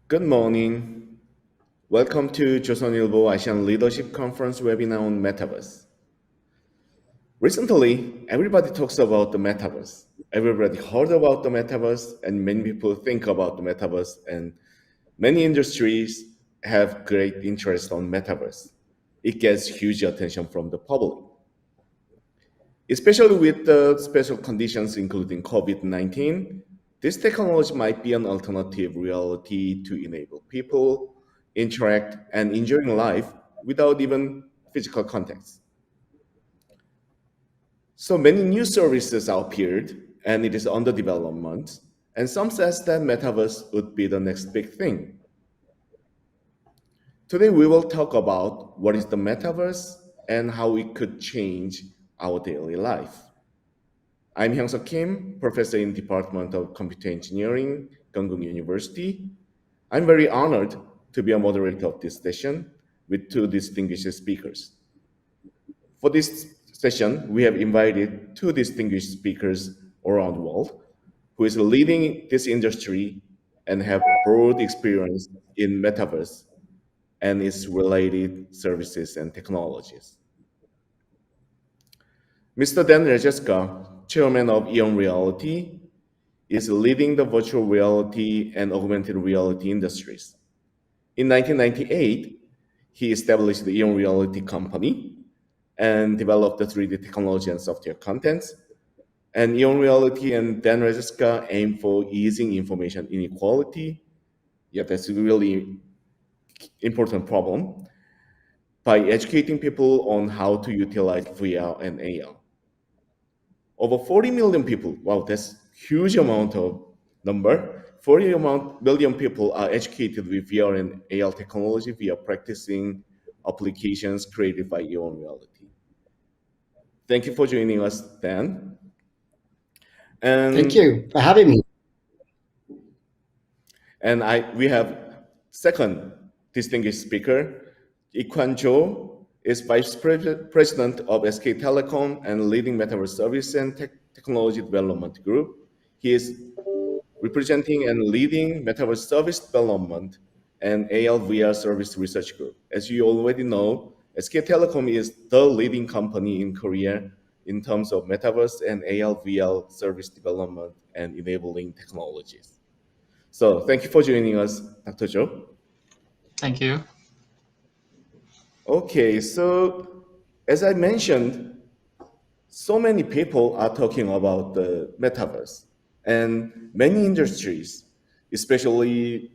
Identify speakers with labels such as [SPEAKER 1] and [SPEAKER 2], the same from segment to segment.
[SPEAKER 1] Good morning. Welcome to Chosun Ilbo Asian Leadership Conference webinar on Metaverse. Recently, everybody talks about the Metaverse. Everybody heard about the Metaverse, and many people think about the Metaverse, and many industries have great interest on Metaverse. It gets huge attention from the public, especially with the special conditions including COVID-19. This technology might be an alternative reality to enable people interact and enjoying life without even physical contact. So many new services appeared and it is under development, and some says that Metaverse would be the next big thing. Today we will talk about what is the Metaverse and how it could change our daily life. I'm Hyung-seok Kim, professor in Department of Computer Engineering, Konkuk University. I'm very honored to be a moderator of this session with two distinguished speakers. For this session, we have invited two distinguished speakers around the world who is leading this industry and have broad experience in Metaverse and its related services and technologies. Mr. Dan Lejerskar, chairman of EON Reality, is leading the virtual reality and augmented reality industries. In 1998, he established the EON Reality company and developed the 3D technology and software contents. And EON Reality and Dan Lejerskar aim for easing information inequality. Yeah, that's a really important problem by educating people on how to utilize VR and AR. Over 40 million people, wow, that's huge amount of number. 40 million people are educated with VR and AR technology via practicing applications created by EON Reality. Thank you for joining us, Dan. And
[SPEAKER 2] thank you for having me.
[SPEAKER 1] And we have second distinguished speaker, Ik-hwan Cho is Vice President of SK Telecom and leading Metaverse Service and Technology Development Group. He is representing and leading Metaverse Service Development and AR/VR Service Research Group. As you already know, SK Telecom is the leading company in Korea in terms of Metaverse and AR/VR service development and enabling technologies. So thank you for joining us, Dr. Cho.
[SPEAKER 3] Thank you.
[SPEAKER 1] Okay, so as I mentioned, so many people are talking about the metaverse, and many industries, especially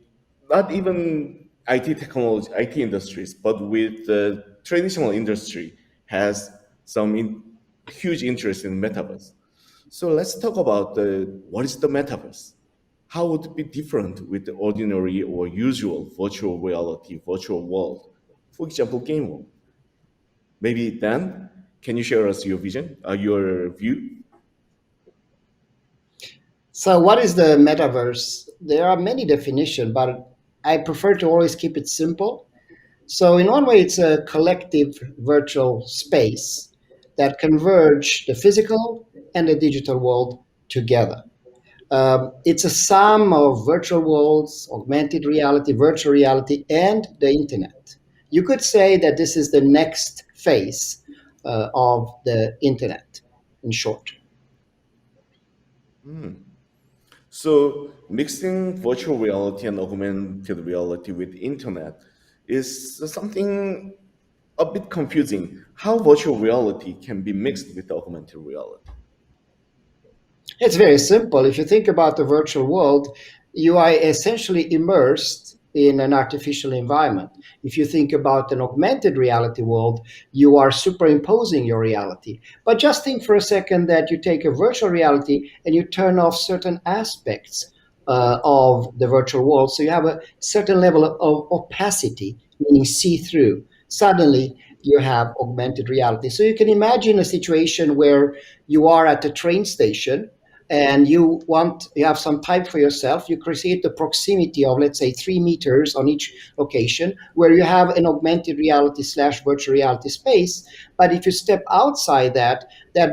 [SPEAKER 1] not even IT technology, IT industries, but with the traditional industry, has some huge interest in metaverse. So let's talk about what is the metaverse? How would it be different with the ordinary or usual virtual reality, virtual world? For example, game world. Maybe Dan, can you share us your vision, your view?
[SPEAKER 2] So what is the metaverse? There are many definitions, but I prefer to always keep it simple. So in one way, it's a collective virtual space that converge the physical and the digital world together. It's a sum of virtual worlds, augmented reality, virtual reality, and the internet. You could say that this is the next phase of the internet, in short.
[SPEAKER 1] So mixing virtual reality and augmented reality with internet is something a bit confusing. How virtual reality can be mixed with augmented reality?
[SPEAKER 2] It's very simple. If you think about the virtual world, you are essentially immersed in an artificial environment. If you think about an augmented reality world, you are superimposing your reality. But just think for a second that you take a virtual reality and you turn off certain aspects of the virtual world. So you have a certain level of opacity, meaning see-through. Suddenly, you have augmented reality. So you can imagine a situation where you are at a train station and you have some time for yourself. You create the proximity of, let's say, 3 meters on each location where you have an augmented reality / virtual reality space. But if you step outside that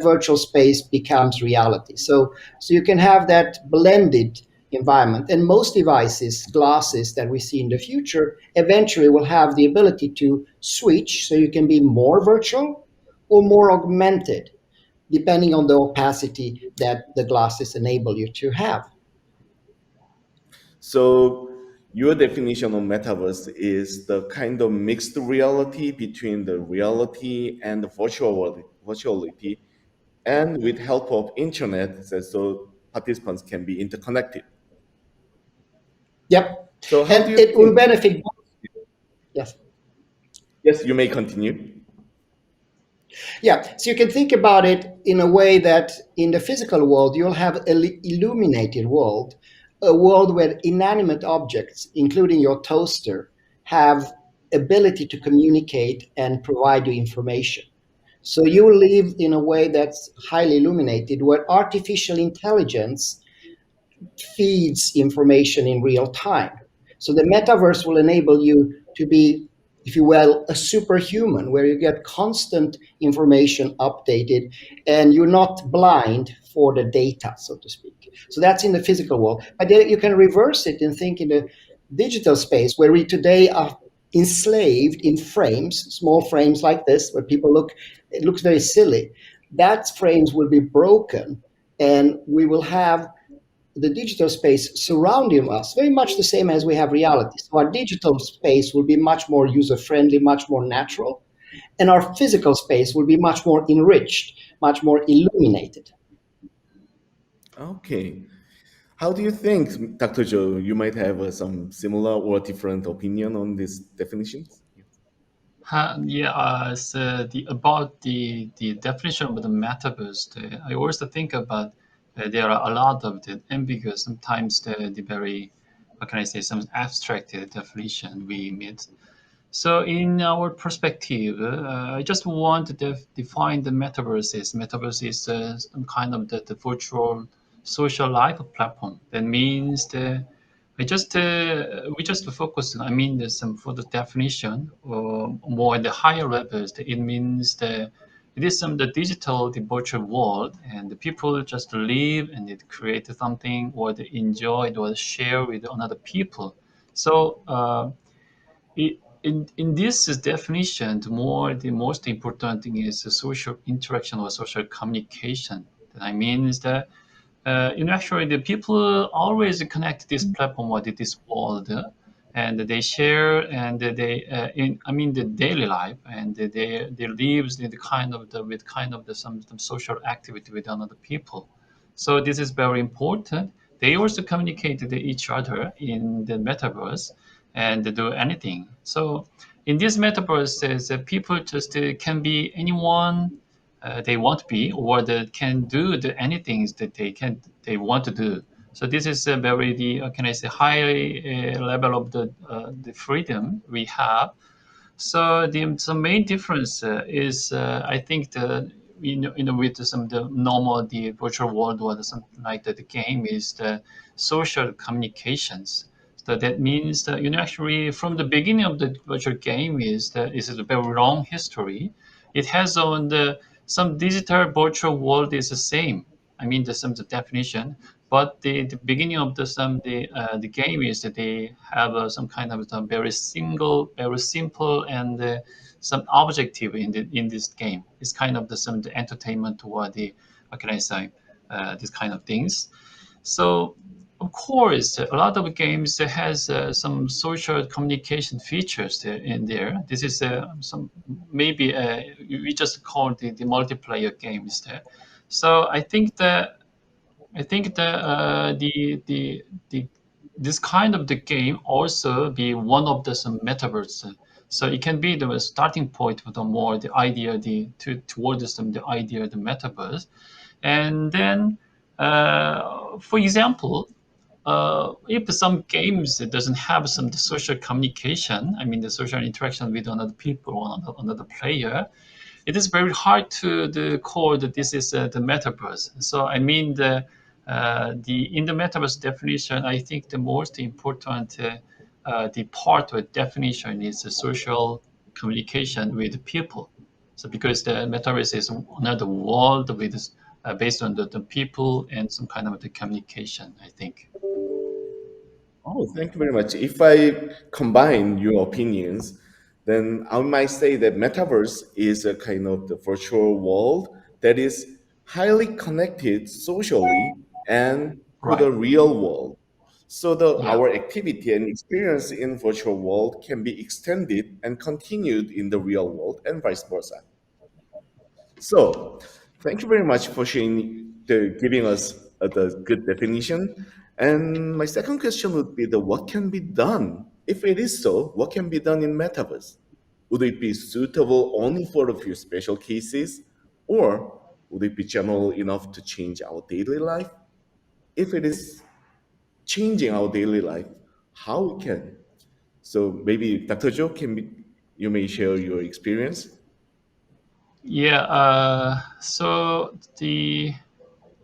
[SPEAKER 2] virtual space becomes reality. So you can have that blended environment. And most devices, glasses that we see in the future, eventually will have the ability to switch so you can be more virtual or more augmented, depending on the opacity that the glasses enable you to have.
[SPEAKER 1] So your definition of metaverse is the kind of mixed reality between the reality and the virtuality, and with help of internet, so participants can be interconnected.
[SPEAKER 2] Yep.
[SPEAKER 1] So how do
[SPEAKER 2] And
[SPEAKER 1] you
[SPEAKER 2] it will
[SPEAKER 1] think?
[SPEAKER 2] benefit. Yes.
[SPEAKER 1] Yes, you may continue.
[SPEAKER 2] Yeah, so you can think about it in a way that in the physical world, you'll have an illuminated world, a world where inanimate objects, including your toaster, have ability to communicate and provide you information. So you live in a way that's highly illuminated, where artificial intelligence feeds information in real time. So the metaverse will enable you to be, if you will, a superhuman, where you get constant information updated and you're not blind for the data, so to speak. So that's in the physical world. But then you can reverse it and think in the digital space, where we today are enslaved in frames, small frames like this, where people look, it looks very silly. That frames will be broken, and we will have the digital space surrounding us, very much the same as we have reality. So our digital space will be much more user friendly, much more natural, and our physical space will be much more enriched, much more illuminated.
[SPEAKER 1] Okay. How do you think, Dr. Joe, you might have some similar or different opinion on these definitions?
[SPEAKER 3] Yeah, so the definition of the metaverse, I also think about there are a lot of the ambiguous, sometimes the very, what can I say, some abstract definition we meet. So in our perspective, I just want to define the metaverse is. Metaverse is some kind of the virtual social life platform. That means I just we just focus. I mean, there's some for the definition or more at the higher levels. It means it is some the digital, the virtual world, and the people just live and it create something or they enjoy it or share with another people. So. In this definition, the most important thing is the social interaction or social communication. That I mean is that actually the people always connect this platform or this world, and they share and they in I mean the daily life and they lives in the kind of the with kind of the some social activity with another people. So this is very important. They also communicate with each other in the metaverse and they do anything. So in this metaverse, people just can be anyone they want to be, or they can do anything that they want to do. So this is a very the can I say high level of the freedom we have. So the main difference is I think with some the normal the virtual world or something like that the game is the social communications. So that means that actually from the beginning of the virtual game is a very long history. It has on the some digital virtual world is the same. I mean the definition, but the beginning of the game is that they have some kind of a very simple and some objective in this game. It's kind of some the entertainment or the what can I say these kind of things. So of course, a lot of games that has some social communication features in there. This is some maybe we just call the multiplayer games there. So I think that the this kind of the game also be one of the some metaverse. So it can be the starting point for the more the idea towards some the idea of the metaverse, and then for example, if some games that doesn't have some the social communication, I mean the social interaction with another people or another player, it is very hard to call that this is the metaverse. So I mean the in the metaverse definition, I think the most important the part of definition is the social communication with people. So because the metaverse is another world with based on the people and some kind of the communication, I think.
[SPEAKER 1] Oh, thank you very much. If I combine your opinions, then I might say that metaverse is a kind of the virtual world that is highly connected socially and to
[SPEAKER 3] Right.
[SPEAKER 1] the real world. So
[SPEAKER 3] Yeah.
[SPEAKER 1] our activity and experience in virtual world can be extended and continued in the real world and vice versa. So, thank you very much for giving us the good definition. And my second question would be the what can be done? If it is so, what can be done in metaverse? Would it be suitable only for a few special cases, or would it be general enough to change our daily life? If it is changing our daily life, how it can? So maybe Dr. Joe, you may share your experience.
[SPEAKER 3] Yeah. So the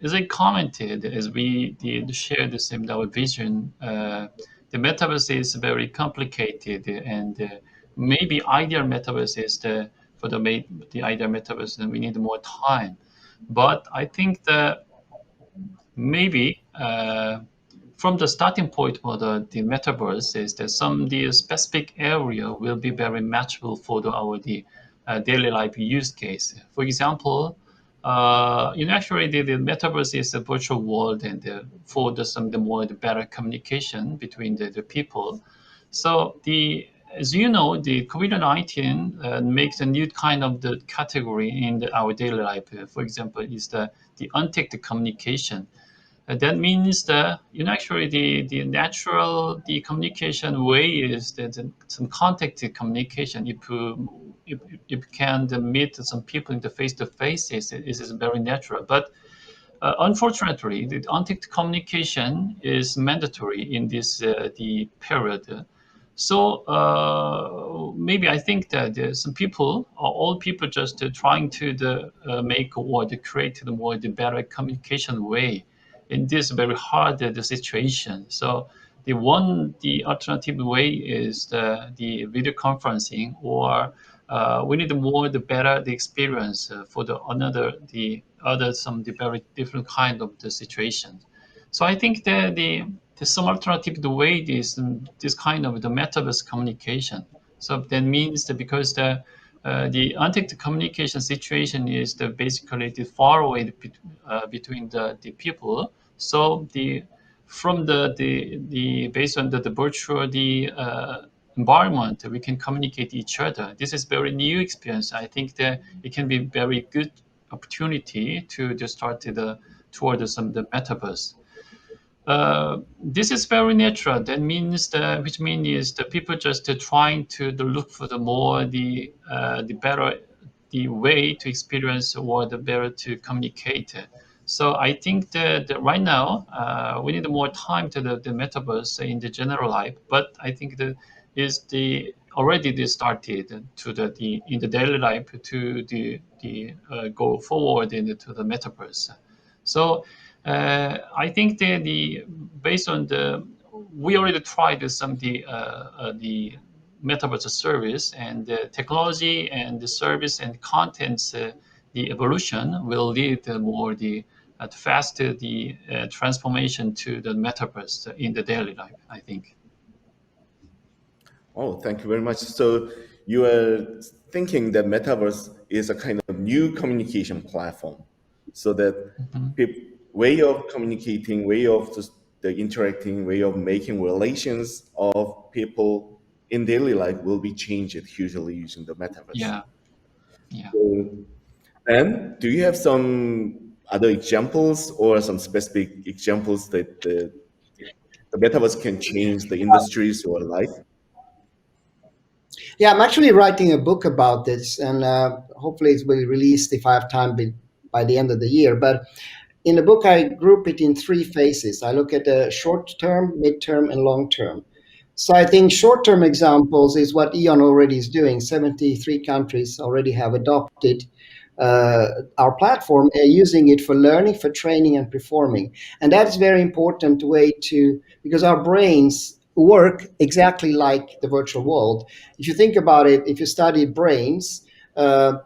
[SPEAKER 3] as I commented, as we did share the same our vision, the metaverse is very complicated, and maybe ideal metaverse is the ideal metaverse, and we need more time. But I think that maybe from the starting point for the metaverse is that some the specific area will be very matchable for our daily life use case. For example, actually the metaverse is a virtual world, and for the better communication between the people. So the as you know, the COVID-19 makes a new kind of the category in our daily life. For example, is the untact communication. That means that actually the natural the communication way is that some contacted communication. If you can meet some people in the face to face, is very natural. But unfortunately, the untact communication is mandatory in this the period. So maybe I think that some people, or all people, just trying to make or to create the better communication way in this very hard the situation. So the alternative way is the video conferencing, or we need more the better the experience for the other some the very different kind of the situations. So I think that there's some alternative the way this kind of the metaverse communication. So that means that because the untact communication situation is basically the far away between the people. So the from the based on the virtual environment, we can communicate each other. This is very new experience. I think that it can be very good opportunity to just start toward some the metaverse. This is very natural. That means which means is the people just trying to look for the better the way to experience or the better to communicate. So I think that right now we need more time to the metaverse in the general life. But I think that is the already they started to the in the daily life to the go forward into the metaverse. So I think that the based on we already tried some the metaverse service, and the technology and the service and contents. The evolution will lead more faster the transformation to the metaverse in the daily life, I think.
[SPEAKER 1] Oh, thank you very much. So you are thinking that metaverse is a kind of new communication platform, so that
[SPEAKER 3] Mhm.
[SPEAKER 1] way of communicating, way of just the interacting, way of making relations of people in daily life will be changed hugely using the metaverse.
[SPEAKER 3] Yeah, yeah.
[SPEAKER 1] So, and do you have some other examples or some specific examples that the metaverse can change the industries or life?
[SPEAKER 2] Yeah, I'm actually writing a book about this, and hopefully it will be released if I have time by the end of the year. But in the book, I group it in three phases. I look at the short term, mid term, and long term. So I think short term examples is what EON already is doing. 73 countries already have adopted our platform, using it for learning, for training, and performing. And that is very important way to, because our brains work exactly like the virtual world. If you think about it, if you study brains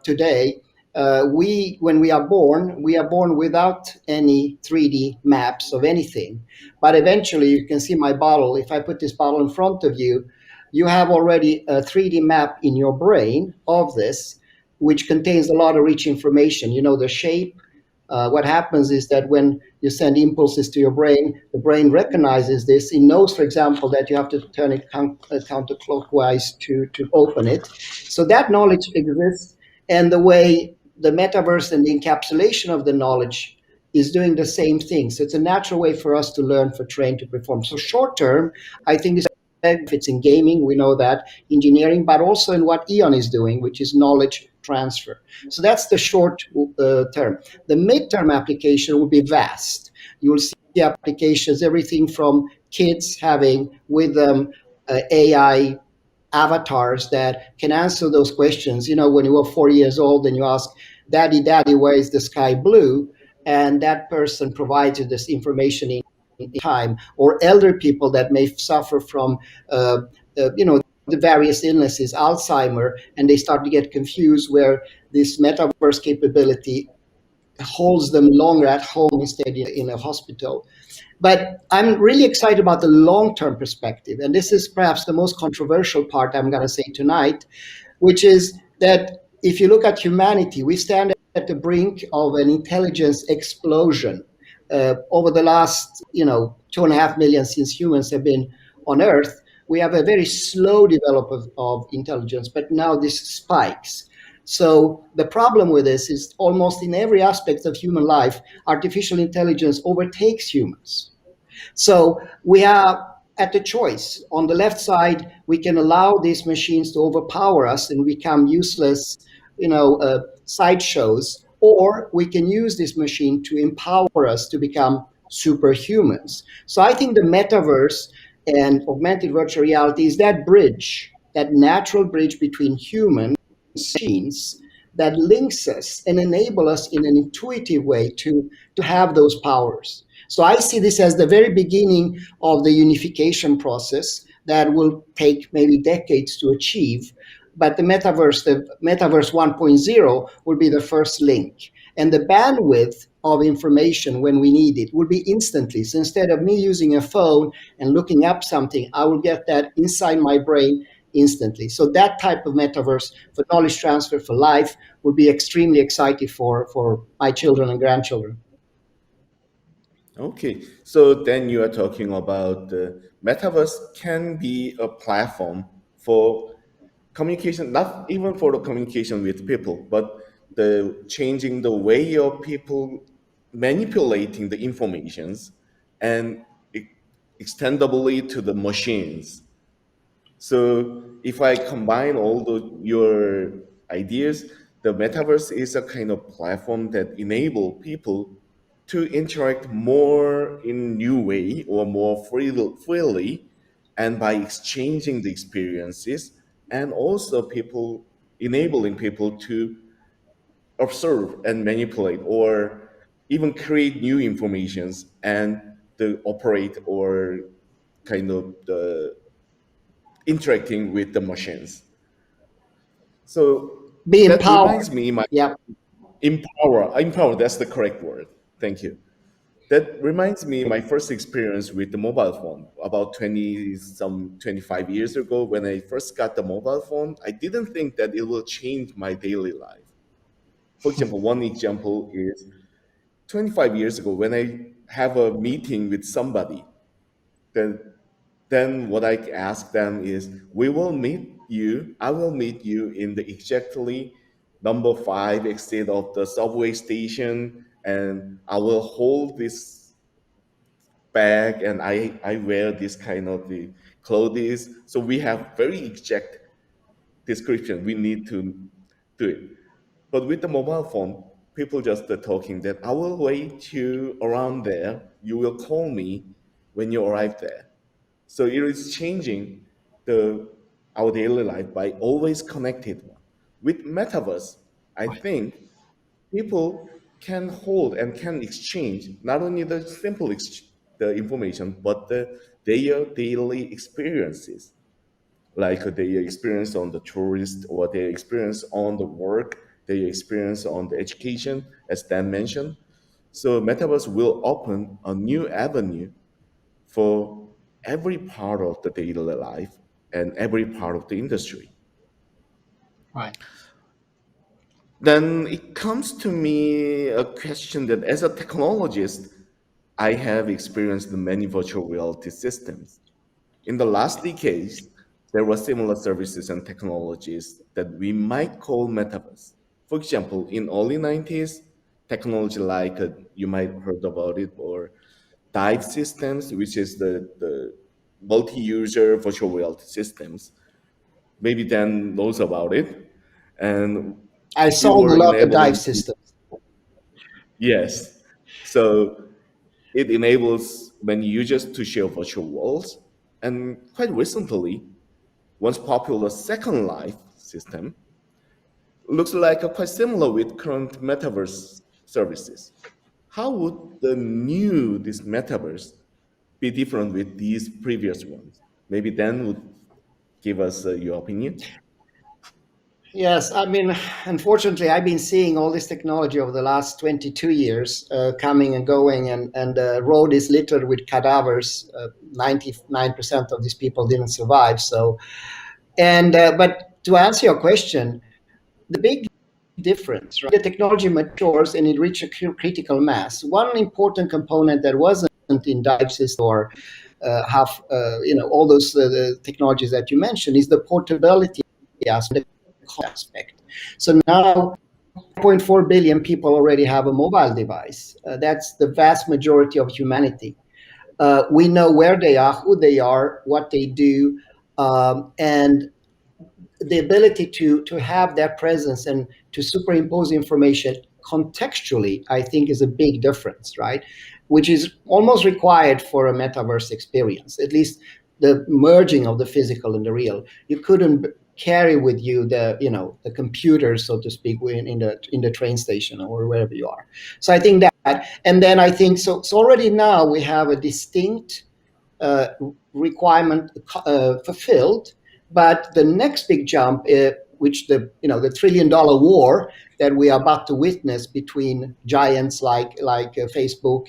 [SPEAKER 2] today, when we are born without any 3D maps of anything. But eventually, you can see my bottle. If I put this bottle in front of you, you have already a 3D map in your brain of this, which contains a lot of rich information. You know, the shape. What happens is that when you send impulses to your brain, the brain recognizes this. It knows, for example, that you have to turn it counterclockwise to open it. So that knowledge exists, and the way the metaverse and the encapsulation of the knowledge is doing the same thing. So it's a natural way for us to learn, for train to perform. So short term, I think this benefits in gaming, we know that, engineering, but also in what EON is doing, which is knowledge transfer. So that's the short term. The midterm application will be vast. You will see applications, everything from kids having with them AI avatars that can answer those questions. You know, when you were 4 years old and you ask, Daddy, Daddy, where is the sky blue? And that person provides you this information in time. Or elder people that may suffer from, you know, the various illnesses, Alzheimer, and they start to get confused where this metaverse capability holds them longer at home instead in a hospital. But I'm really excited about the long term perspective. And this is perhaps the most controversial part I'm going to say tonight, which is that if you look at humanity, we stand at the brink of an intelligence explosion. Over the last, 2.5 million since humans have been on Earth, we have a very slow development of intelligence, but now this spikes. So the problem with this is almost in every aspect of human life, artificial intelligence overtakes humans. So we are at the choice. On the left side, we can allow these machines to overpower us and become useless, sideshows, or we can use this machine to empower us to become superhumans. So I think the metaverse and augmented virtual reality is that bridge, that natural bridge between humans machines that links us and enable us in an intuitive way to have those powers. So I see this as the very beginning of the unification process that will take maybe decades to achieve. But the metaverse 1.0 will be the first link. And the bandwidth of information when we need it will be instantly. So instead of me using a phone and looking up something, I will get that inside my brain instantly. So that type of metaverse for knowledge transfer for life will be extremely exciting for my children and grandchildren.
[SPEAKER 1] Okay, so then you are talking about the metaverse can be a platform for communication, not even for the communication with people, but the changing the way of people manipulating the informations and extendably to the machines. So if I combine all your ideas, the metaverse is a kind of platform that enable people to interact more in new way or more freely and by exchanging the experiences, and also people enabling people to observe and manipulate or even create new informations and the operate or kind of the interacting with the machines. So
[SPEAKER 2] Be
[SPEAKER 1] that
[SPEAKER 2] empowered.
[SPEAKER 1] reminds me my
[SPEAKER 2] Yeah.
[SPEAKER 1] empower, that's the correct word. Thank you. That reminds me my first experience with the mobile phone about 25 years ago. When I first got the mobile phone, I didn't think that it will change my daily life. For example, one example is 25 years ago when I have a meeting with somebody, then what I ask them is, I will meet you in the exactly number 5 exit of the subway station, and I will hold this bag and I wear this kind of the clothes. So we have very exact description. We need to do it. But with the mobile phone, people just are talking that I will wait you around there. You will call me when you arrive there. So it is changing the our daily life by always connected one. With metaverse, I think people can hold and can exchange not only the the information, but their daily experiences, like their experience on the tourist or their experience on the work, their experience on the education, as Dan mentioned. So Metaverse will open a new avenue for every part of the daily life and every part of the industry.
[SPEAKER 3] Right.
[SPEAKER 1] Then it comes to me a question that as a technologist, I have experienced many virtual reality systems. In the last decades, there were similar services and technologies that we might call metaverse. For example, in early 90s, technology like you might heard about it, or dive systems, which is the multi-user virtual reality systems. Maybe Dan knows about it. And
[SPEAKER 2] I
[SPEAKER 1] we
[SPEAKER 2] sold a
[SPEAKER 1] were
[SPEAKER 2] lot of dive
[SPEAKER 1] enabling,
[SPEAKER 2] systems.
[SPEAKER 1] yes. So it enables many users to share virtual worlds. And quite recently, once popular Second Life system looks like quite similar with current metaverse services. How would this metaverse be different with these previous ones? Maybe Dan would give us your opinion.
[SPEAKER 2] Yes, I mean, unfortunately, I've been seeing all this technology over the last 22 years coming and going, and the road is littered with cadavers. 99% of these people didn't survive. So, and but to answer your question, the big difference, right? The technology matures and it reaches a critical mass. One important component that wasn't in dive system or all those the technologies that you mentioned is the portability aspect. So now 1.4 billion people already have a mobile device. That's the vast majority of humanity. We know where they are, who they are, what they do, and the ability to have that presence and to superimpose information contextually, I think, is a big difference, right? Which is almost required for a metaverse experience, at least the merging of the physical and the real. You couldn't carry with you the computer, so to speak, in the train station or wherever you are. So I think that, and then I think so already now we have a distinct uh, requirement fulfilled. But the next big jump, which the $1 trillion war that we are about to witness between giants like Facebook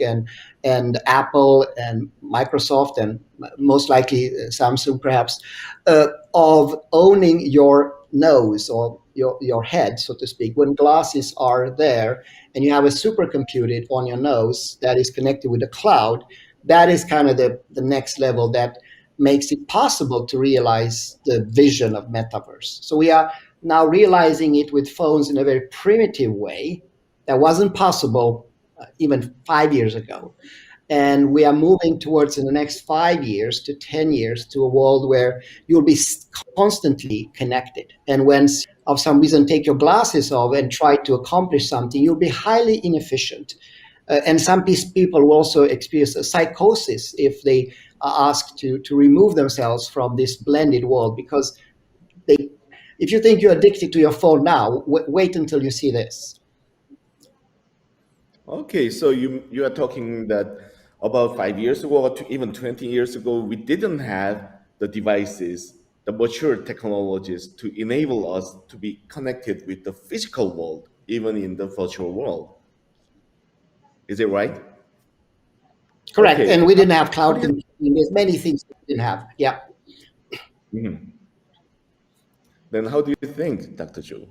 [SPEAKER 2] and Apple and Microsoft and most likely Samsung perhaps, of owning your nose or your head, so to speak, when glasses are there and you have a supercomputer on your nose that is connected with the cloud. That is kind of the next level that makes it possible to realize the vision of metaverse. So we are now realizing it with phones in a very primitive way that wasn't possible even 5 years ago. And we are moving towards in the next 5 years to 10 years to a world where you'll be constantly connected. And when of some reason take your glasses off and try to accomplish something, you'll be highly inefficient. And some people will also experience a psychosis if they are asked to remove themselves from this blended world because if you think you're addicted to your phone now, wait until you see this.
[SPEAKER 1] Okay, so you are talking that about 5 years ago or even 20 years ago, we didn't have the devices, the mature technologies to enable us to be connected with the physical world, even in the virtual world. Is it right?
[SPEAKER 2] Correct. And
[SPEAKER 1] Okay.
[SPEAKER 2] we didn't have
[SPEAKER 1] How
[SPEAKER 2] cloud
[SPEAKER 1] do you?
[SPEAKER 2] computing. There's many things we didn't have. Yeah.
[SPEAKER 1] Mhm. Then how do you think, Dr. Joe?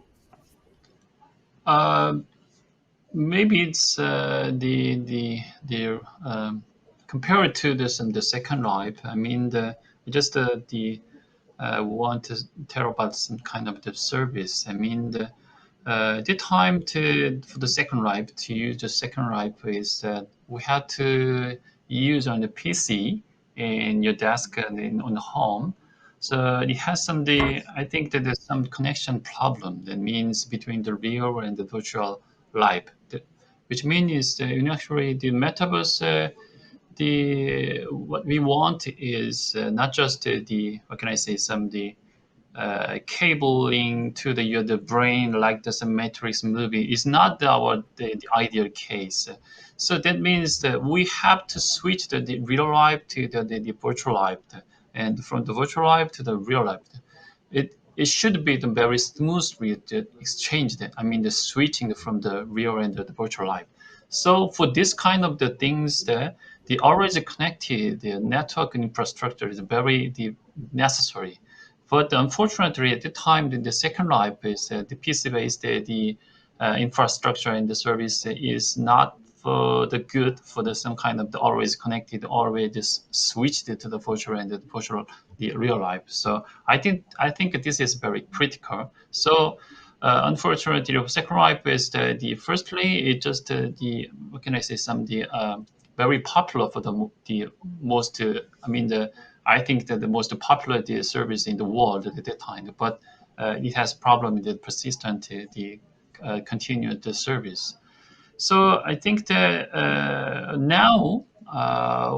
[SPEAKER 3] Uh, Maybe it's the compared to this and the Second Life. I mean the want to tell about some kind of the service. I mean the time to for the Second Life to use the Second Life is that we had to use on the PC in your desk and on the home. So it has some the I think that there's some connection problem that means between the real and the virtual life, which means actually the metaverse. The what we want is not just the what can I say some the cabling to the brain like the Matrix movie is not the ideal case. So that means that we have to switch the real life to the virtual life, and from the virtual life to the real life. It it should be the very smoothly exchanged. I mean, the switching from the real and the virtual life. So for this kind of the things, the already connected the network infrastructure is very necessary. But unfortunately, at the time, the second life is the PC-based infrastructure and the service is not for the good for the some kind of the always connected, always just switched it to the virtual and the virtual the real life. So I think this is very critical. So unfortunately, the second life is the firstly it just the what can I say some the very popular for the most I mean the I think that the most popular the service in the world at that time, but it has problem with the persistent the continued the service. So I think that now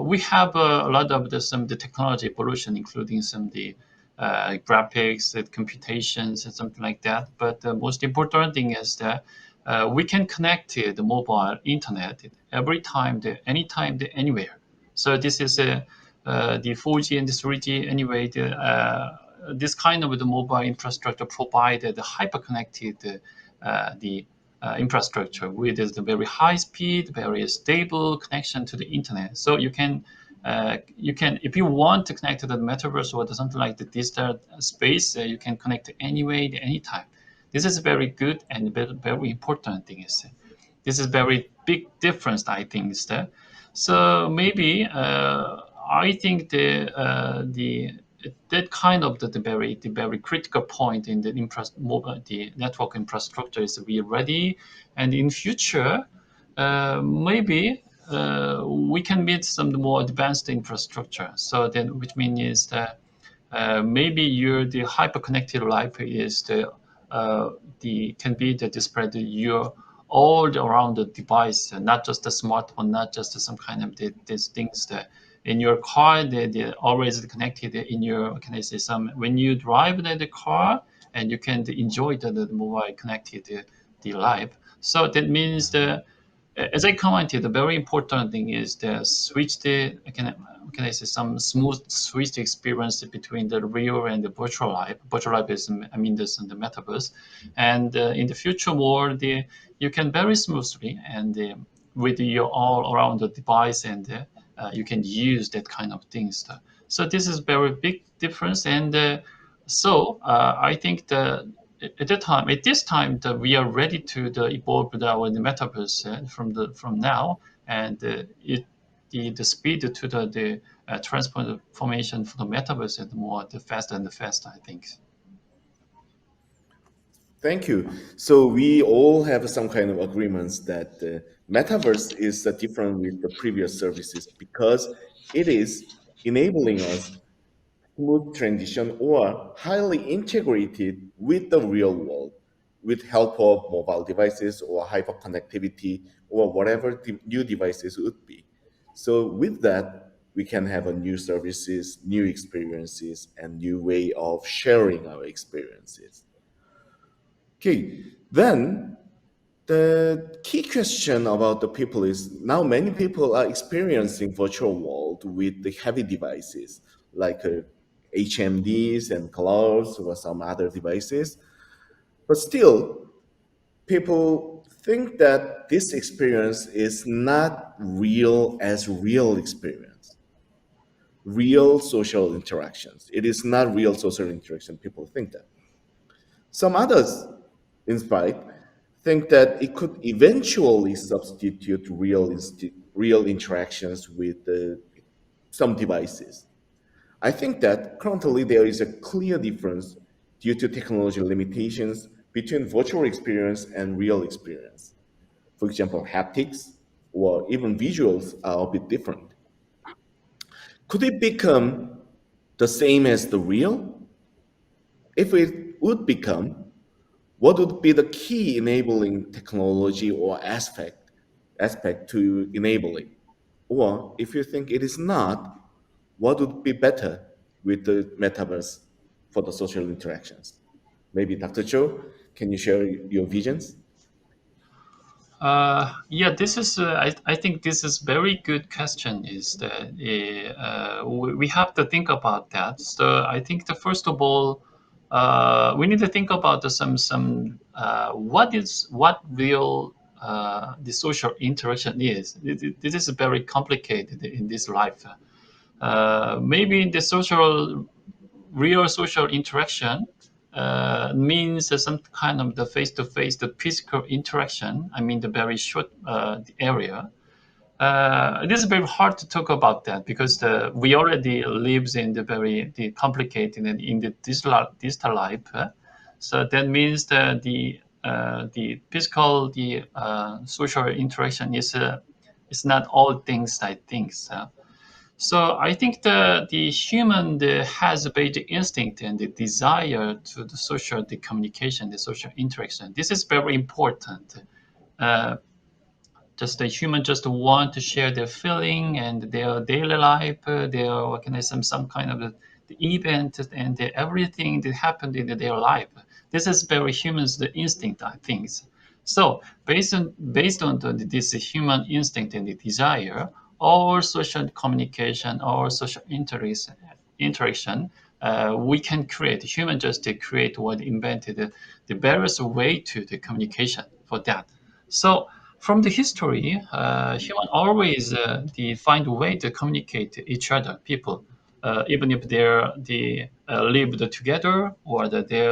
[SPEAKER 3] we have a lot of the technology evolution, including some the graphics, computations, and something like that. But the most important thing is that we can connect the mobile internet every time, anytime, anywhere. So this is the 4G and the 3G anyway. This kind of the mobile infrastructure provided the hyper-connected the infrastructure with the very high speed, very stable connection to the internet. So you can if you want to connect to the metaverse or something like the digital space, you can connect anyway, anytime. This is very good and very important thing is this is very big difference I think is that. So maybe I think the that kind of the very critical point in the mobile the network infrastructure is we ready, and in future maybe we can meet some more advanced infrastructure. So then, which means is that maybe your the hyper connected life is the can be the display your all around the device, not just the smartphone, not just some kind of these things that in your car they always connected in your can I say some when you drive the car and you can enjoy the mobile connected the life. So that means the as I commented, the very important thing is the switch the can I say some smooth switch experience between the real and the virtual life. Virtual life is I mean this in the metaverse, and in the future world, you can very smoothly and with your all around the device and you can use that kind of things. So this is very big difference, and I think at this time that we are ready to evolve our metaverse from now, and the speed to the transformation for the metaverse is more the faster and the faster I think.
[SPEAKER 1] Thank you. So we all have some kind of agreements that the metaverse is different with the previous services because it is enabling us smooth transition or highly integrated with the real world with help of mobile devices or hyperconnectivity or whatever the new devices would be. So with that, we can have a new services, new experiences, and new way of sharing our experiences. Okay, then the key question about the people is now many people are experiencing virtual world with the heavy devices like HMDs and clouds or some other devices. But still, people think that this experience is not real as real experience, real social interactions. It is not real social interaction. People think that. Some others, in spite, think that it could eventually substitute real interactions with some devices. I think that currently there is a clear difference due to technology limitations between virtual experience and real experience. For example, haptics or even visuals are a bit different. Could it become the same as the real? If it would become, what would be the key enabling technology or aspect to enable it? Or if you think it is not, what would be better with the metaverse for the social interactions? Maybe Dr. Cho, can you share your visions?
[SPEAKER 3] Yeah, this is. I think this is very good question. Is that we have to think about that. So I think the first of all, we need to think about what real the social interaction is. This is very complicated in this life. Maybe the real social interaction means some kind of the face-to-face, the physical interaction. I mean, the very short area. It is very hard to talk about that because we already lives in the complicated and in the digital life. So that means that the physical, the social interaction is not all things I think. So I think the human has a basic instinct and the desire to the social, the communication, the social interaction. This is very important. Uh, just the human just want to share their feeling and their daily life, their organism, some kind of the event and everything that happened in their life. This is very human's the instinct, I think. So based on this human instinct and the desire, all social communication, all social interaction, we can create. Human just to create what invented the various way to the communication for that. So from the history, human always find a way to communicate to each other, people, even if they lived together or that they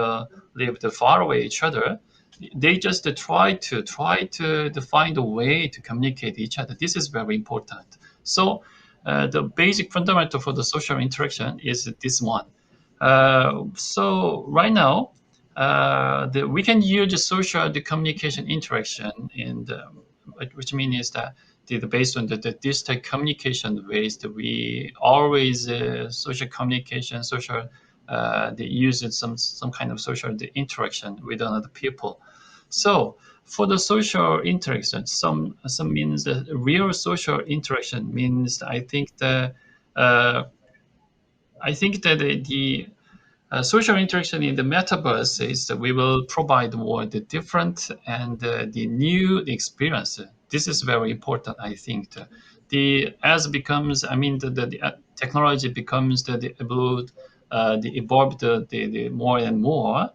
[SPEAKER 3] lived far away each other. They just try to find a way to communicate each other. This is very important. So the basic fundamental for the social interaction is this one. So right now, we can use social the communication interaction in the, which means is that based on the digital communication ways that we always social communication, social they use some kind of social the interaction with other people. So for the social interaction, some means the real social interaction means uh, I think that the social interaction in the metaverse is that we will provide more the different and the new experience. This is very important, I think. The as becomes, I mean, the technology becomes the evolved the more and more.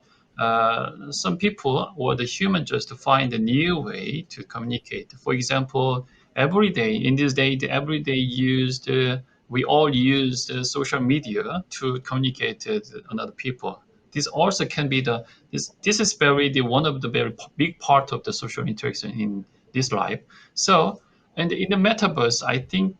[SPEAKER 3] Some people or the human just to find a new way to communicate. For example, every day in this day, the everyday used. We all use social media to communicate to another people. This also can be this is very the one of the very big part of the social interaction in this life. So and in the metaverse, I think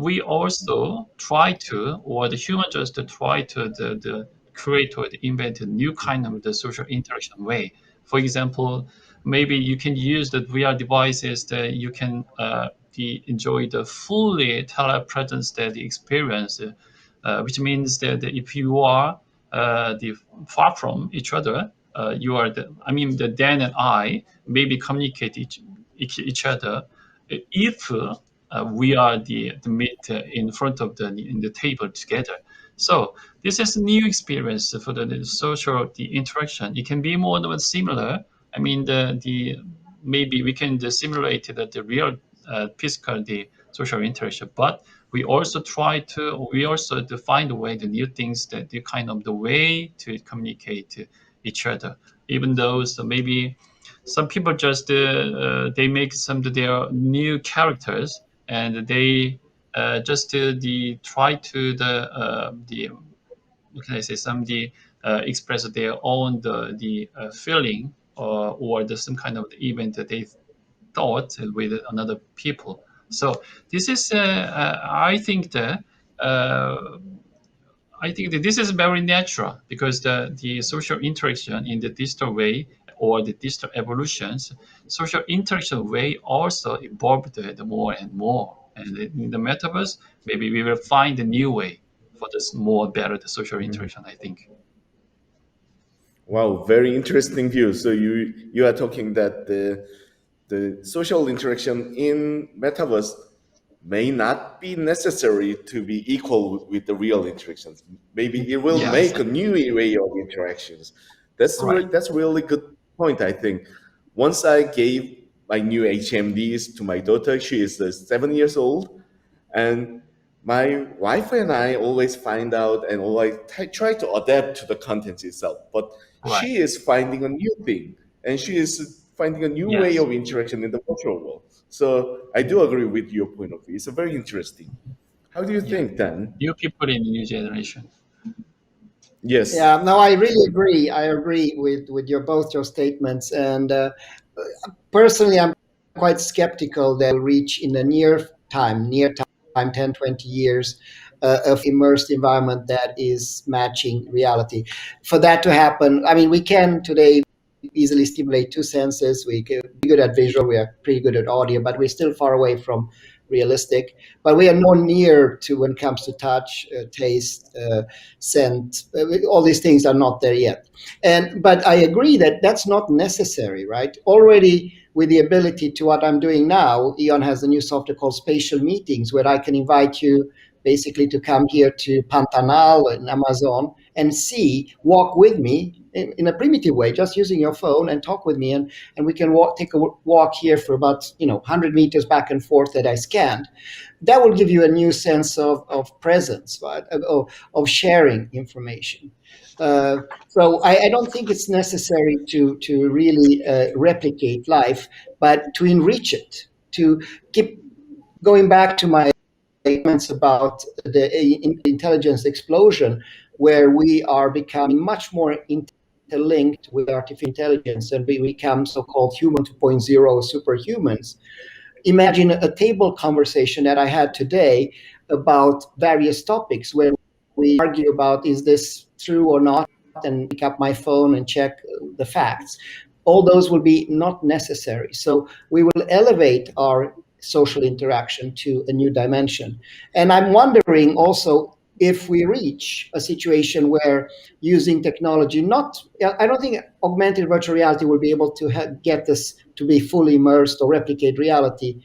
[SPEAKER 3] we also try to, or the human just to try to the create or invent a new kind of the social interaction way. For example, maybe you can use the VR devices that you can enjoy the fully telepresence that the experience, which means that if you are far from each other, you are I mean the Dan and I maybe communicate each other if we are the meet in front of in the table together. So this is a new experience for the social the interaction. It can be more than similar. I mean the maybe we can simulate the real physical the social interaction, but we also to find a way the new things that the kind of the way to communicate to each other, even though so maybe some people just they make some of their new characters and they just try to the what can I say some the express their own the feeling or some kind of event that they thought with another people. So this is uh, I think that this is very natural because the social interaction in the digital way or the digital evolutions, social interaction way also evolved more and more. And in the metaverse, maybe we will find a new way for this more better the social interaction, I think.
[SPEAKER 1] Wow, very interesting view. So you are talking that the social interaction in metaverse may not be necessary to be equal with the real interactions. Maybe it will
[SPEAKER 3] Yes,
[SPEAKER 1] make a new way of interactions.
[SPEAKER 3] right.
[SPEAKER 1] That's really good point. I think once I gave my new HMDs to my daughter, she is 7 years old, and my wife and I always find out and always try to adapt to the content itself, but
[SPEAKER 3] Right.
[SPEAKER 1] she is finding a new thing and she is finding a new way
[SPEAKER 3] Yes.
[SPEAKER 1] of interaction in the virtual world. So I do agree with your point of view. It's a very interesting. How do you
[SPEAKER 3] Yeah.
[SPEAKER 1] think then?
[SPEAKER 3] New people in the new generation.
[SPEAKER 1] Yes.
[SPEAKER 2] Yeah, no, I really agree. I agree with your both your statements, and personally, I'm quite skeptical that we'll reach in the near time, 10, 20 years, of immersed environment that is matching reality. For that to happen, I mean, we can today easily stimulate two senses. We can be good at visual, we are pretty good at audio, but we're still far away from realistic. But we are no near to when it comes to touch, taste, scent. All these things are not there yet. But I agree that that's not necessary, right? Already with the ability to what I'm doing now, EON has a new software called Spatial Meetings, where I can invite you basically to come here to Pantanal in Amazon and walk with me in a primitive way, just using your phone and talk with me, and we can take a walk here for about 100 meters back and forth that I scanned. That will give you a new sense of presence, right? Of sharing information. So I don't think it's necessary to really replicate life, but to enrich it, to keep going back to my comments about the intelligence explosion, where we are becoming much more interlinked with artificial intelligence and we become so-called human 2.0 superhumans. Imagine a table conversation that I had today about various topics where we argue about is this true or not, and pick up my phone and check the facts. All those will be not necessary. So we will elevate our social interaction to a new dimension. And I'm wondering also if we reach a situation where using technology, not, I don't think augmented virtual reality will be able to get this to be fully immersed or replicate reality.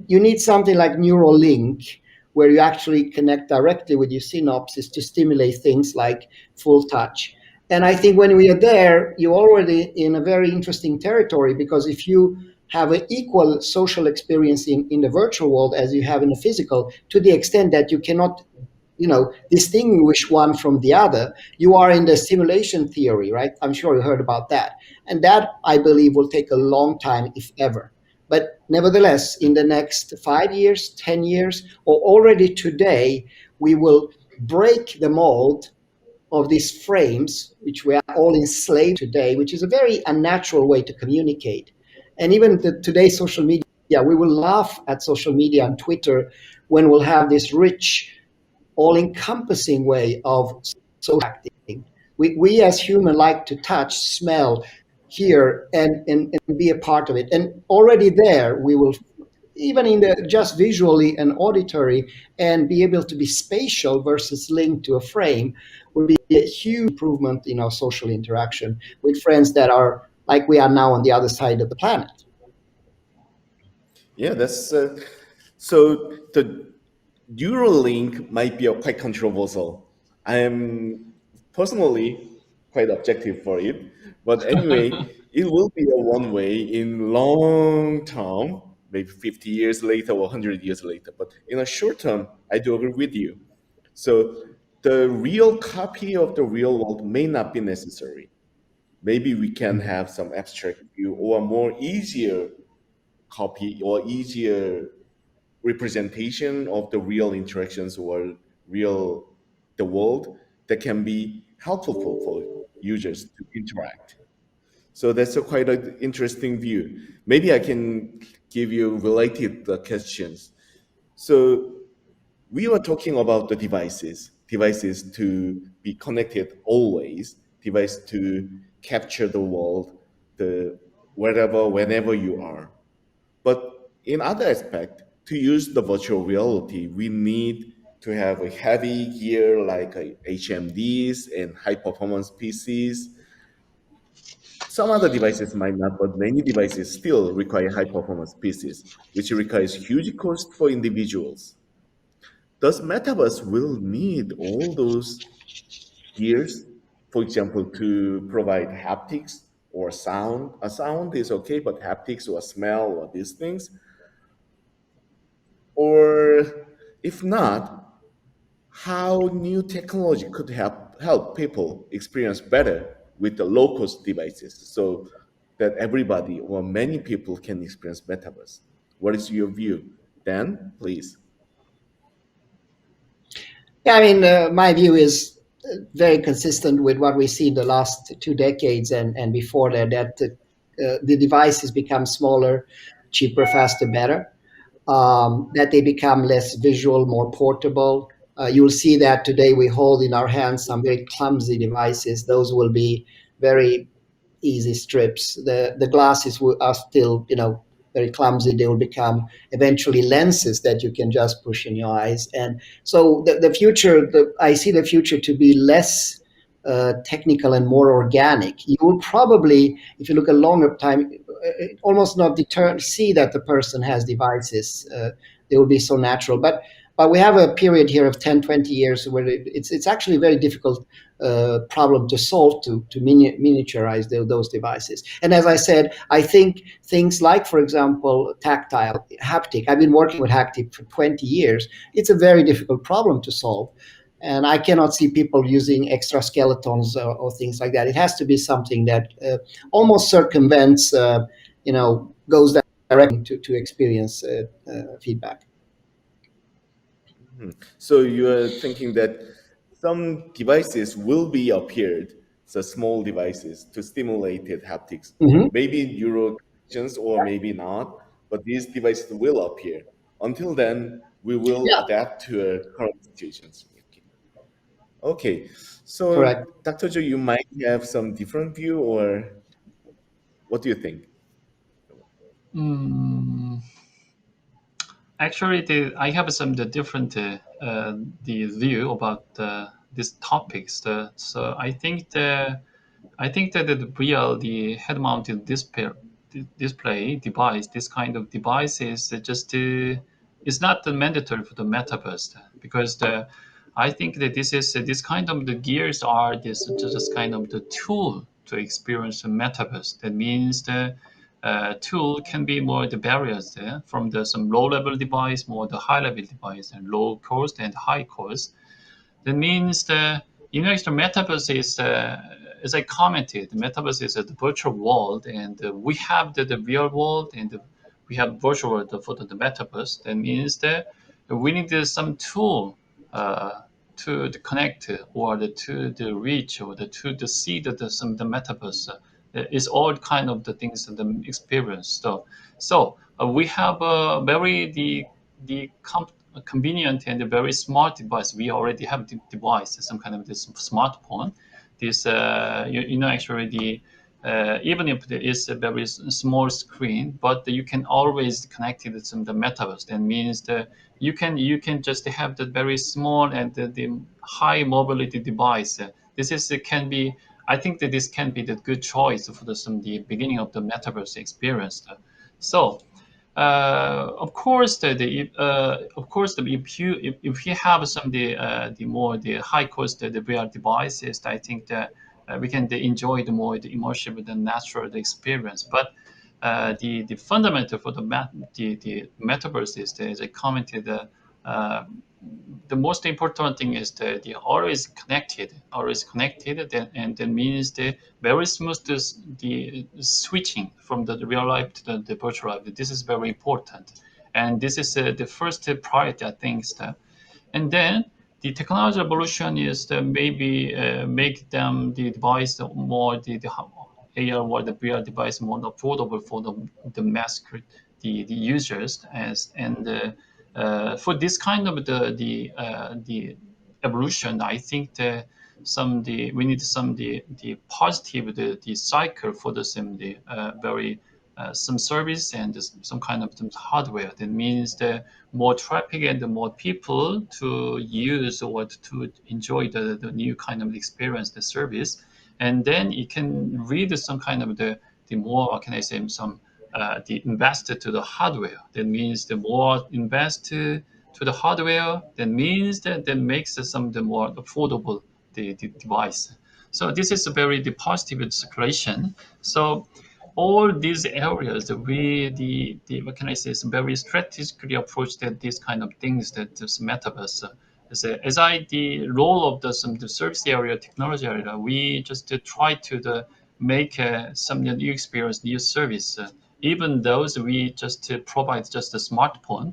[SPEAKER 2] You need something like Neuralink, where you actually connect directly with your synapses to stimulate things like full touch. And I think when we are there, you're already in a very interesting territory, because if you have an equal social experience in the virtual world as you have in the physical, to the extent that you cannot distinguish one from the other, you are in the simulation theory, right? I'm sure you heard about that. And that, I believe, will take a long time, if ever. But nevertheless, in the next 5 years, 10 years, or already today, we will break the mold of these frames, which we are all enslaved today, which is a very unnatural way to communicate. And even today's social media, we will laugh at social media and Twitter when we'll have this rich, all-encompassing way of social acting. We as humans like to touch, smell, hear, and be a part of it. And already there, we will, even in the just visually and auditory, and be able to be spatial versus linked to a frame, will be a huge improvement in our social interaction with friends that are like we are now on the other side of the planet.
[SPEAKER 1] Yeah, that's so the Neuralink might be quite controversial. I am personally quite objective for it, but anyway, it will be a one way in long term, maybe 50 years later or 100 years later. But in a short term, I do agree with you. So the real copy of the real world may not be necessary. Maybe we can have some abstract view or more easier copy or easier representation of the real interactions or real the world that can be helpful for users to interact. So that's a quite an interesting view. Maybe I can give you related questions. So we were talking about the devices to be connected always, device to capture the world, the wherever, whenever you are. But in other aspect, to use the virtual reality, we need to have a heavy gear like HMDs and high performance PCs. Some other devices might not, but many devices still require high performance PCs, which requires huge cost for individuals. Does Metaverse will need all those gears, for example, to provide haptics or sound? A sound is okay, but haptics or smell or these things, or If not, how new technology could help people experience better with the low cost devices so that everybody or many people can experience metaverse. What is your view? Dan, please.
[SPEAKER 2] Yeah, I mean, my view is very consistent with what we see in the last 2 decades and before that, that the devices become smaller, cheaper, faster, better, that they become less visual, more portable. You'll see that today we hold in our hands some very clumsy devices. Those will be very easy strips. The glasses are still, very clumsy. They will become eventually lenses that you can just push in your eyes. And so the future, I see the future to be less technical and more organic. You will probably, if you look a longer time, almost not see that the person has devices. They will be so natural. But we have a period here of 10, 20 years where it's actually a very difficult problem to solve to miniaturize those devices. And as I said, I think things like, for example, tactile, haptic. I've been working with haptic for 20 years. It's a very difficult problem to solve. And I cannot see people using extra skeletons or things like that. It has to be something that almost circumvents, goes directly to experience feedback.
[SPEAKER 1] So you're thinking that some devices will be appeared, the small devices to stimulated haptics,
[SPEAKER 2] Mhm.
[SPEAKER 1] maybe neuro connections or maybe not, but these devices will appear. Until then, we will
[SPEAKER 2] Yeah,
[SPEAKER 1] adapt to our current situations. Okay, so
[SPEAKER 2] correct.
[SPEAKER 1] Dr. Joe, you might have some different view, or what do you think?
[SPEAKER 3] Mm, actually, I have some the different the view about these topics. So I think that the real the head-mounted display device, this kind of device is just is not mandatory for the metaverse because I think that this kind of the gears are this just kind of the tool to experience the metaverse. That means the tool can be more the barriers there from the some low level device, more the high level device, and low cost and high cost. That means the metaverse is, as I commented, the metaverse is the virtual world, and we have the real world, and we have virtual world for the metaverse. That means that we need some tool uh, to connect or to the reach or to see some the metaverse. Is all kind of the things and the experience. So we have a very the convenient and a very smart device. We already have the device, some kind of this smartphone. This actually the even if there is a very small screen, but you can always connect it to the metaverse. That means that you can just have the very small and the high mobility device. This is can be. I think that this can be the good choice for the beginning of the metaverse experience. So of course, if you have some the more the high cost the VR devices, I think that we can enjoy the more the immersive the natural the experience. But the fundamental for the metaverse is as I commented. Uh, the most important thing is that they always connected, and that means the very smooth the switching from the real life to the virtual life. This is very important, and this is the first priority, I think. And then the technology evolution is that maybe make them the device more the AR or the VR device more affordable for the mass the users as and for this kind of the evolution, I think the we need some the positive the cycle for the some the very some service and some kind of some hardware. That means the more traffic and the more people to use or to enjoy the new kind of experience, the service, and then you can read some kind of the more, what can I say, some the invested to the hardware. That means the more invest to the hardware, that means that makes some the more affordable the device. So this is a very the positive circulation. So all these areas, the what can I say, is very strategically approach that these kind of things that this metaverse. As I the role of the service area, technology area, we just try to make some new experience, new service. Even those we just provide just a smartphone,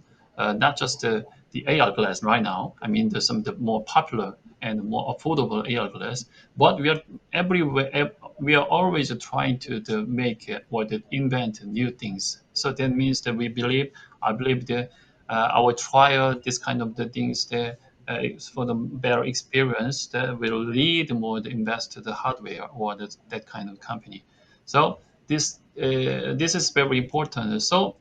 [SPEAKER 3] not just the AR glass right now. I mean, some of the more popular and more affordable AR glass. But we are everywhere. We are always trying to make or to invent new things. So that means that I believe that our trial, this kind of the things that for the better experience that will lead more to invest to the hardware or that kind of company. So this is very important. So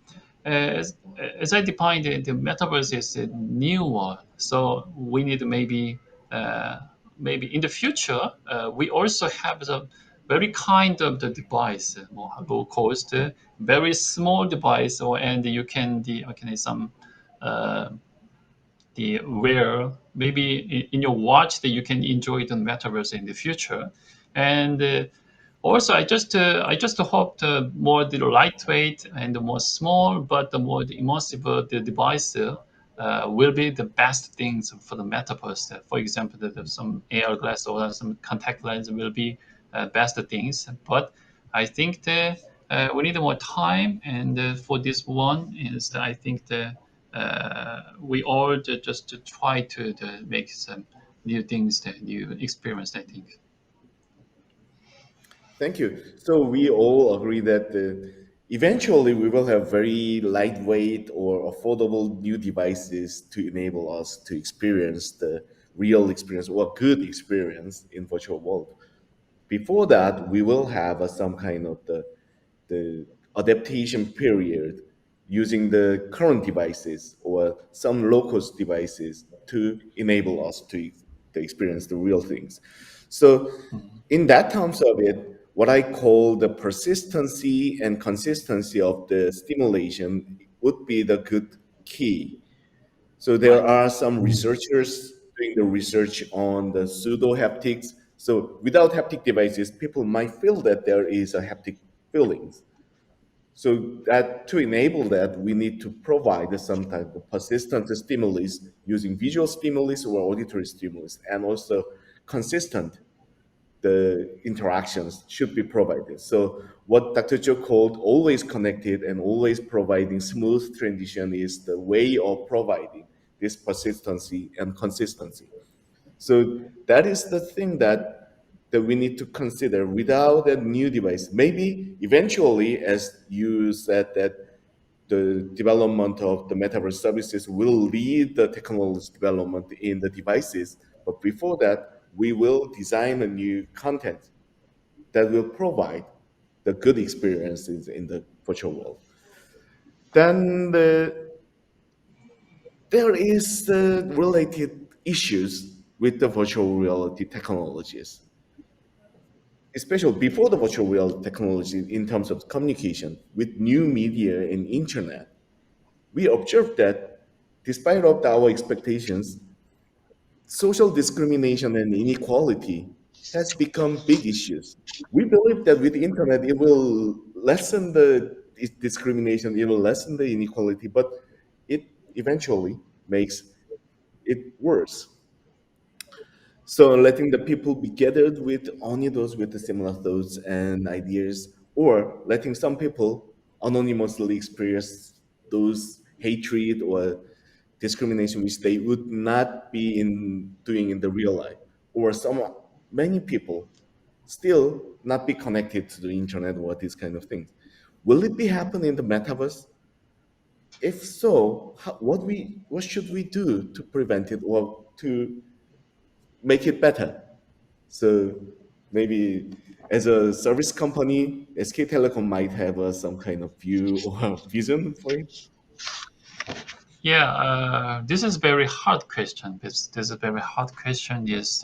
[SPEAKER 3] as I defined it, the metaverse is a new one. So we need uh, maybe in the future we also have the very kind of the device, more low cost, very small device, or and you can the okay some uh, the where maybe in your watch that you can enjoy the metaverse in the future. And also I just hope the more the lightweight and the more small but the more the immersive the device will be the best things for the metaverse. For example, some AR glass or some contact lens will be best things. But I think that we need more time, and for this one is that I think that we all just to try to make some new things, that new experience. I think.
[SPEAKER 1] Thank you. So we all agree that eventually we will have very lightweight or affordable new devices to enable us to experience the real experience or good experience in virtual world. Before that, we will have some kind of the adaptation period using the current devices or some low-cost devices to enable us to experience the real things. So
[SPEAKER 3] Mhm.
[SPEAKER 1] in that terms of it, what I call the persistency and consistency of the stimulation would be the good key. So there
[SPEAKER 3] Right.
[SPEAKER 1] are some researchers doing the research on the pseudo haptics. So without haptic devices, people might feel that there is a haptic feelings. So that to enable that, we need to provide some type of persistent stimulus using visual stimulus or auditory stimulus, and also consistent the interactions should be provided. So what Dr. Joe called always connected and always providing smooth transition is the way of providing this persistency and consistency. So that is the thing that we need to consider without a new device. Maybe eventually, as you said, that the development of the metaverse services will lead the technology development in the devices. But before that, we will design a new content that will provide the good experiences in the virtual world. Then there is related issues with the virtual reality technologies, especially before the virtual reality technology in terms of communication with new media and internet. We observed that despite of our expectations, social discrimination and inequality has become big issues. We believe that with the internet, it will lessen the discrimination, it will lessen the inequality, but it eventually makes it worse. So letting the people be gathered with only those with the similar thoughts and ideas, or letting some people anonymously express those hatred or discrimination which they would not be in doing in the real life, or some many people still not be connected to the internet or these kind of things. Will it be happening in the metaverse? If so, what should we do to prevent it or to make it better? So maybe as a service company, SK Telecom might have some kind of view or vision for it.
[SPEAKER 3] Yeah, this is very hard question. This is a very hard question. Yes,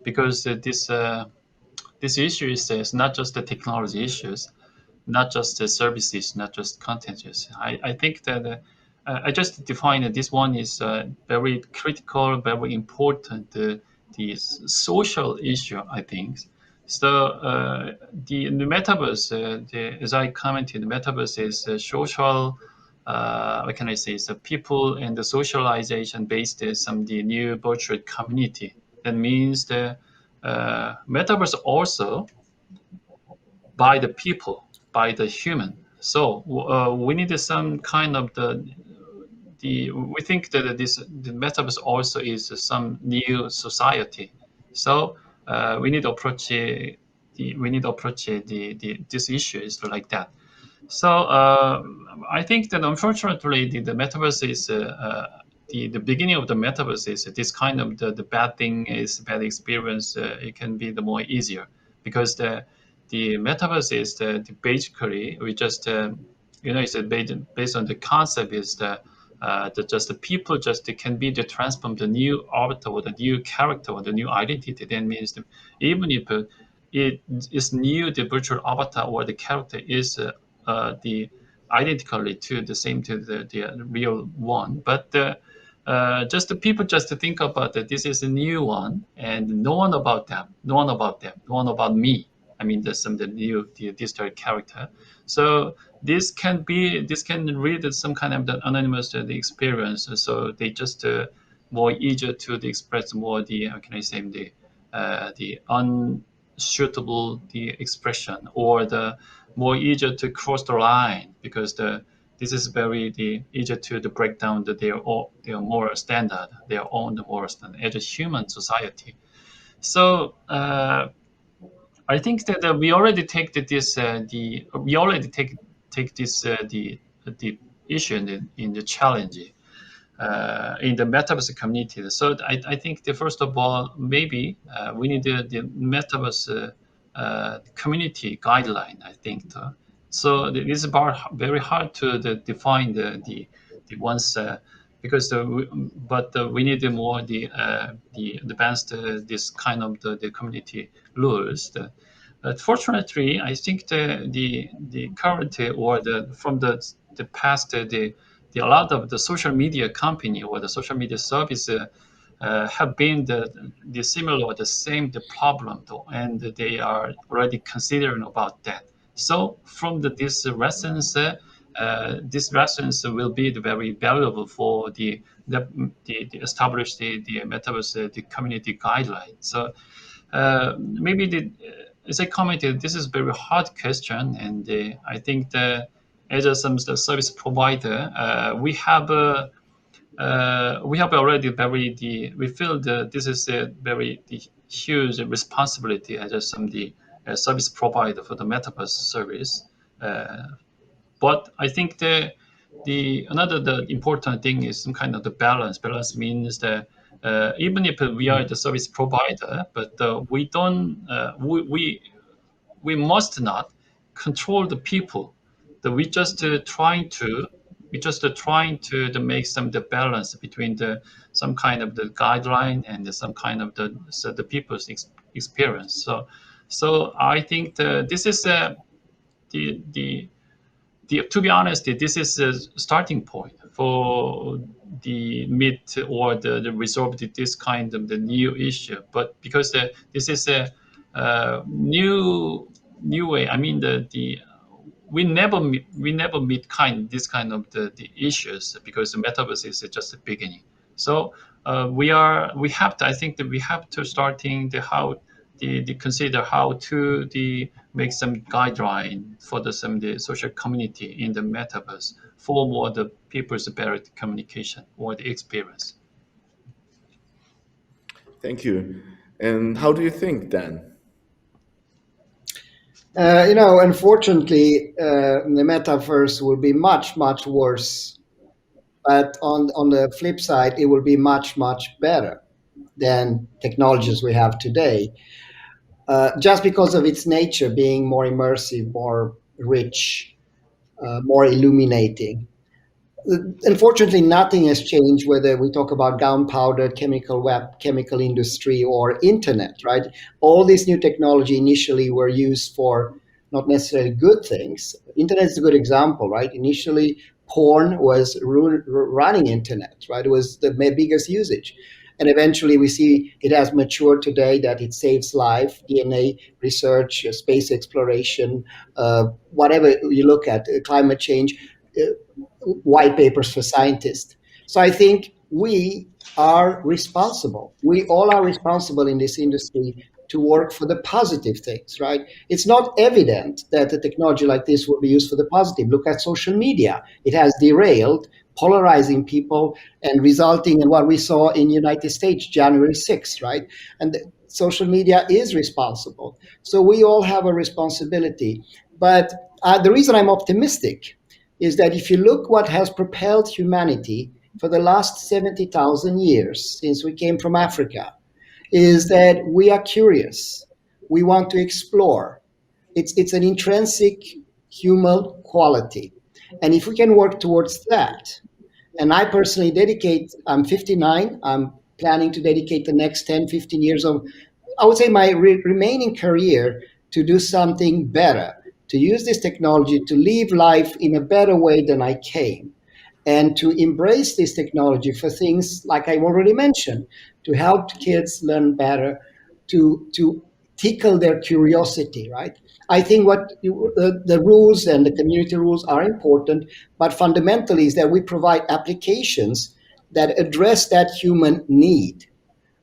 [SPEAKER 3] because this issue is not just the technology issues, not just the services, not just content issues. I think that I just defined that this one is very critical, very important. The social issue, I think. So the metaverse, as I commented, the metaverse is a social. What can I say? It's a people and the socialization based some the new virtual community. That means the metaverse also by the people, by the human. So we need some kind of the we think that the metaverse also is some new society. So we need to approach this issue is like that. So I think that unfortunately the metaverse is the beginning of the metaverse is this kind of the bad thing is bad experience. It can be the more easier because the metaverse is basically we just it's based on the concept is the just the people just can be the transform the new avatar or the new character or the new identity. That means that even if it is new, the virtual avatar or the character is the identically to the same to the real one, but just the people just to think about that this is a new one and no one about them, no one about me. I mean, there's some the new the digital character. So this can read some kind of the anonymous the experience. So they just more easier to the express more the how can I say the unsuitable the expression or the more easier to cross the line because this is very the easier to break down their moral standard, their own moral standard as a human society. So I think that we already take the we already take this the issue in the challenge in the metaverse community. So I think the first of all maybe we need the metaverse community guideline. I think so. This is very hard to define the ones because but we need more the advanced this kind of the community rules. Fortunately, I think the current or the from the past the a lot of the social media company or the social media service have been the similar or the same the problem though, and they are already considering about that. So from this lessons will be very valuable for the establish the metaverse the community guideline. So maybe as I commented, this is a very hard question, and I think as some the service provider, we have already we feel that this is a very huge responsibility as some the service provider for the metaverse service. Uh, but I think the another the important thing is some kind of the balance. Balance means that even if we are the service provider, but we don't we must not control the people. That we just trying to make some the balance between the some kind of the guideline and some kind of the people's experience. So I think this is the to be honest, this is a starting point for the meet or the resolve this kind of the new issue. But because this is a new way, I mean the we never meet this kind of the issues because the metaverse is just the beginning. So we have to I think that we have to starting the how the consider how to the make some guideline for the social community in the metaverse for more the people's better communication or the experience.
[SPEAKER 1] Thank you. And how do you think, Dan?
[SPEAKER 2] Unfortunately, the metaverse will be much, much worse. But on the flip side, it will be much, much better than technologies we have today, just because of its nature being more immersive, more rich, more illuminating. Unfortunately, nothing has changed whether we talk about gunpowder, chemical industry, or internet, right? All these new technology initially were used for not necessarily good things. Internet is a good example, right? Initially, porn was running internet, right? It was the biggest usage. And eventually we see it has matured today that it saves life, DNA research, space exploration, whatever you look at, climate change, uh, white papers for scientists. So I think we are responsible. We all are responsible in this industry to work for the positive things, right? It's not evident that a technology like this will be used for the positive. Look at social media. It has derailed, polarizing people and resulting in what we saw in United States, January 6th, right? And social media is responsible. So we all have a responsibility. But the reason I'm optimistic is that if you look what has propelled humanity for the last 70,000 years since we came from Africa, is that we are curious. We want to explore. It's an intrinsic human quality. And if we can work towards that, and I personally dedicate, I'm 59, I'm planning to dedicate the next 10, 15 years of, I would say, my remaining career to do something better, to use this technology to live life in a better way than I came, and to embrace this technology for things like I already mentioned, to help kids learn better, to tickle their curiosity, right? I think what the rules and the community rules are important, but fundamentally is that we provide applications that address that human need.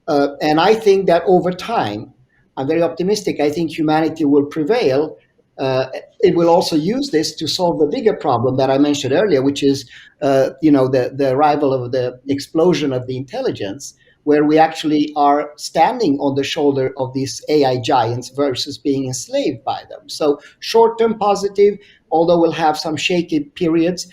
[SPEAKER 2] And I think that over time, I'm very optimistic. I think humanity will prevail. It will also use this to solve the bigger problem that I mentioned earlier, which is, the arrival of the explosion of the intelligence, where we actually are standing on the shoulder of these AI giants versus being enslaved by them. So short-term positive, although we'll have some shaky periods.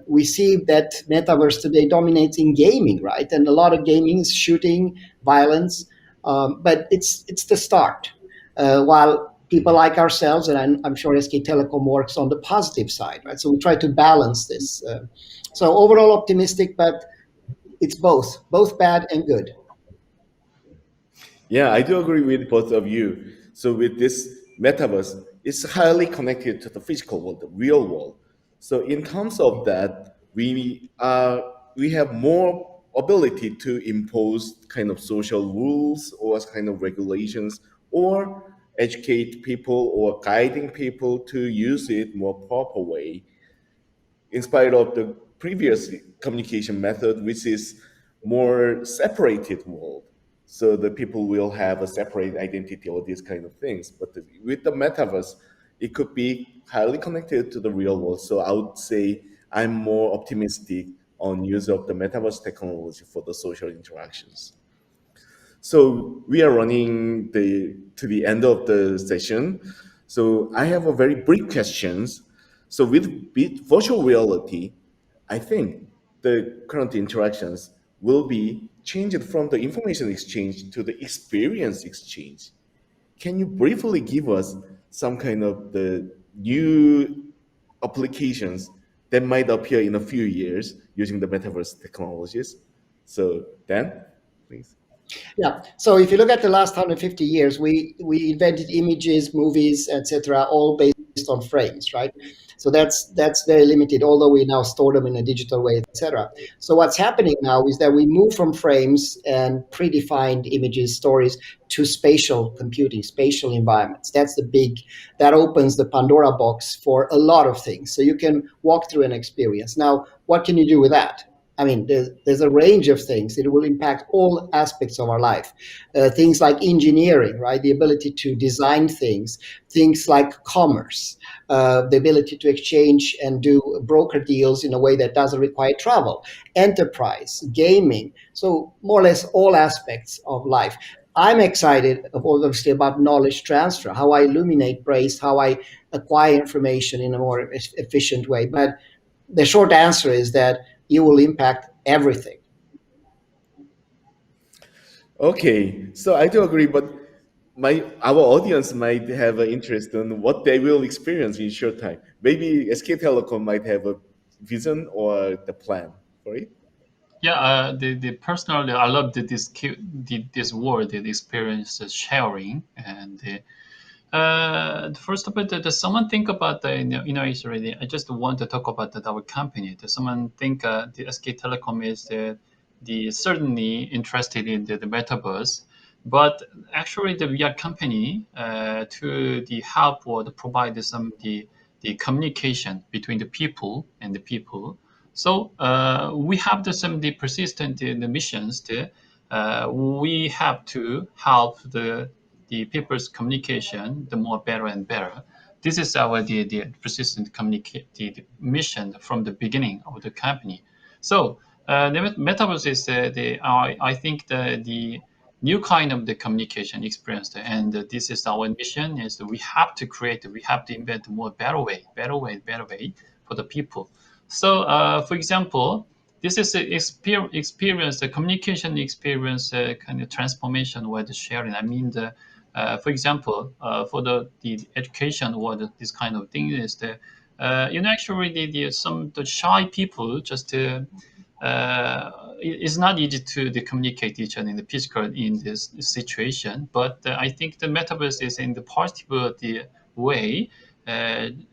[SPEAKER 2] We see that metaverse today dominates in gaming, right? And a lot of gaming is shooting, violence, but it's the start. While people like ourselves, and I'm sure SK Telecom works on the positive side, right? So we try to balance this. So overall optimistic, but it's both bad and good.
[SPEAKER 1] Yeah, I do agree with both of you. So with this metaverse, it's highly connected to the physical world, the real world. So in terms of that, we have more ability to impose kind of social rules or kind of regulations or educate people or guiding people to use it more proper way in spite of the previous communication method, which is more separated world. So the people will have a separate identity or these kind of things. But with the metaverse, it could be highly connected to the real world. So I would say I'm more optimistic on use of the metaverse technology for the social interactions. So we are running to the end of the session. So I have a very brief questions. So with virtual reality, I think the current interactions will be changed from the information exchange to the experience exchange. Can you briefly give us some kind of the new applications that might appear in a few years using the metaverse technologies? So Dan, please.
[SPEAKER 2] Yeah. So if you look at the last 150 years, we invented images, movies, etc., all based on frames, right? So that's very limited. Although we now store them in a digital way, etc. So what's happening now is that we move from frames and predefined images, stories to spatial computing, spatial environments. That opens the Pandora box for a lot of things. So you can walk through an experience. Now, what can you do with that? I mean, there's a range of things. It will impact all aspects of our life. Things like engineering, right? The ability to design things like commerce, the ability to exchange and do broker deals in a way that doesn't require travel, enterprise, gaming. So more or less all aspects of life. I'm excited, obviously, about knowledge transfer, how I illuminate brains, how I acquire information in a more efficient way. But the short answer is that it will impact everything.
[SPEAKER 1] Okay, so I do agree, but our audience might have an interest in what they will experience in short time. Maybe SK Telecom might have a vision or the plan for it.
[SPEAKER 3] Yeah, the personally, I love this word, the experience sharing, and first of all, does someone think about the it's already. I just want to talk about our company. Does someone think the SK Telecom is certainly interested in the metaverse, but actually we are company to the help or to provide some the communication between the people and the people. So we have the persistent in the missions to we have to help the people's communication the more better and better. This is our the persistent communicate the mission from the beginning of the company. So the metaverse is I think the new kind of the communication experience, and this is our mission. Is that we have to create, we have to invent more better way for the people. So, for example, this is a experience, the communication experience, kind of transformation or the sharing. I mean, for example, for the education or this kind of thing is the actually the shy people just it's not easy to communicate each other in the physical in this situation. But I think the metaverse is in the positive the way.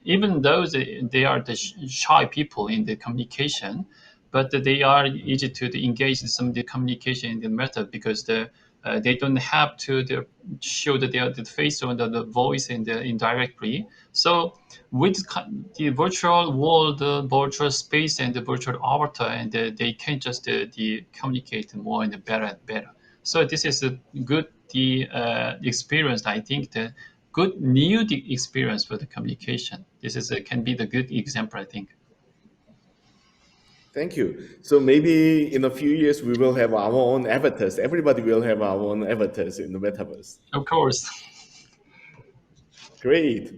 [SPEAKER 3] Even though they are the shy people in the communication, but they are easy to engage in some of the communication in the meta because they don't have to show that they are the face or the voice in the indirectly. So with the virtual world, the virtual space, and the virtual avatar, and they can just communicate more and better and better. So this is a good experience. I think the good new experience for the communication. This is can be the good example. I think.
[SPEAKER 1] Thank you. So maybe in a few years we will have our own avatars. Everybody will have our own avatars in the metaverse.
[SPEAKER 3] Of course.
[SPEAKER 1] Great.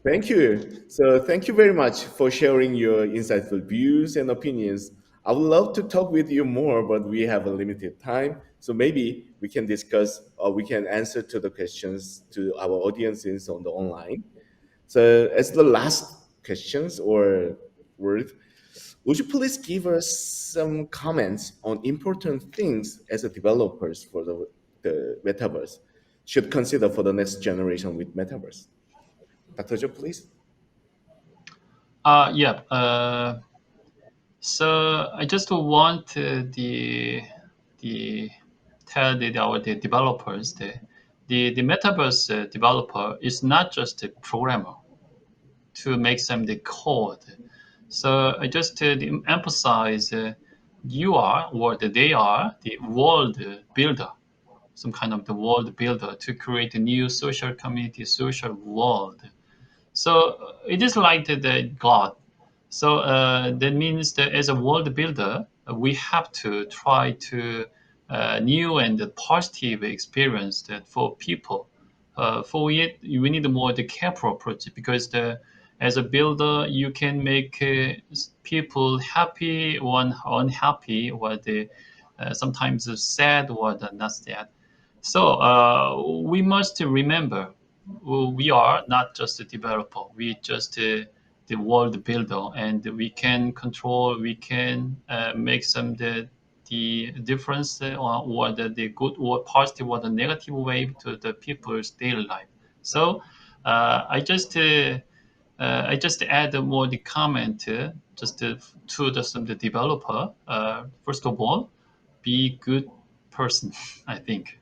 [SPEAKER 1] Thank you. So thank you very much for sharing your insightful views and opinions. I would love to talk with you more, but we have a limited time. So maybe we can discuss or we can answer to the questions to our audiences on the online. So as the last questions or word, would you please give us some comments on important things as a developers for the metaverse should consider for the next generation with metaverse? Dr. Joe, please.
[SPEAKER 3] Yeah. So I just want the tell the developers the metaverse developer is not just a programmer to make some the code. So I just emphasize you are or they are the world builder, some kind of the world builder to create a new social community, social world. So it is like the God. So that means that as a world builder, we have to try to new and positive experience that for people. For it, we need more the careful approach because as a builder, you can make people happy or unhappy, or sometimes sad or not sad. So we must remember we are not just a developer. We just the world builder, and we can control. We can make some the difference or the good or positive or the negative way to the people's daily life. So I just add more the comment just to the developer. First of all, be good person. I think.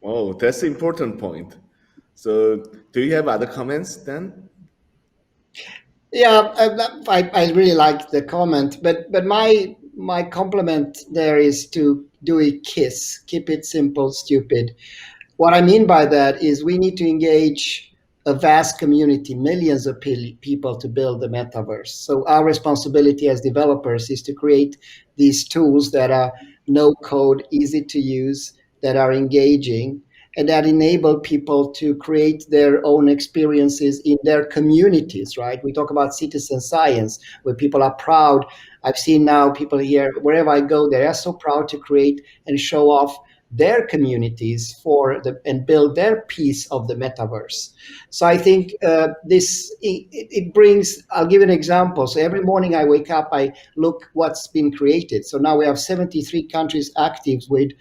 [SPEAKER 1] Oh, that's the important point. So do you have other comments then?
[SPEAKER 2] Yeah, I really like the comment, but my compliment there is to do a KISS, keep it simple, stupid. What I mean by that is we need to engage a vast community, millions of people to build the metaverse. So our responsibility as developers is to create these tools that are no code, easy to use, that are engaging, and that enable people to create their own experiences in their communities, right? We talk about citizen science, where people are proud. I've seen now people here, wherever I go, they are so proud to create and show off their communities and build their piece of the metaverse. So I think it brings. I'll give an example. So every morning I wake up, I look what's been created. So now we have 73 countries active with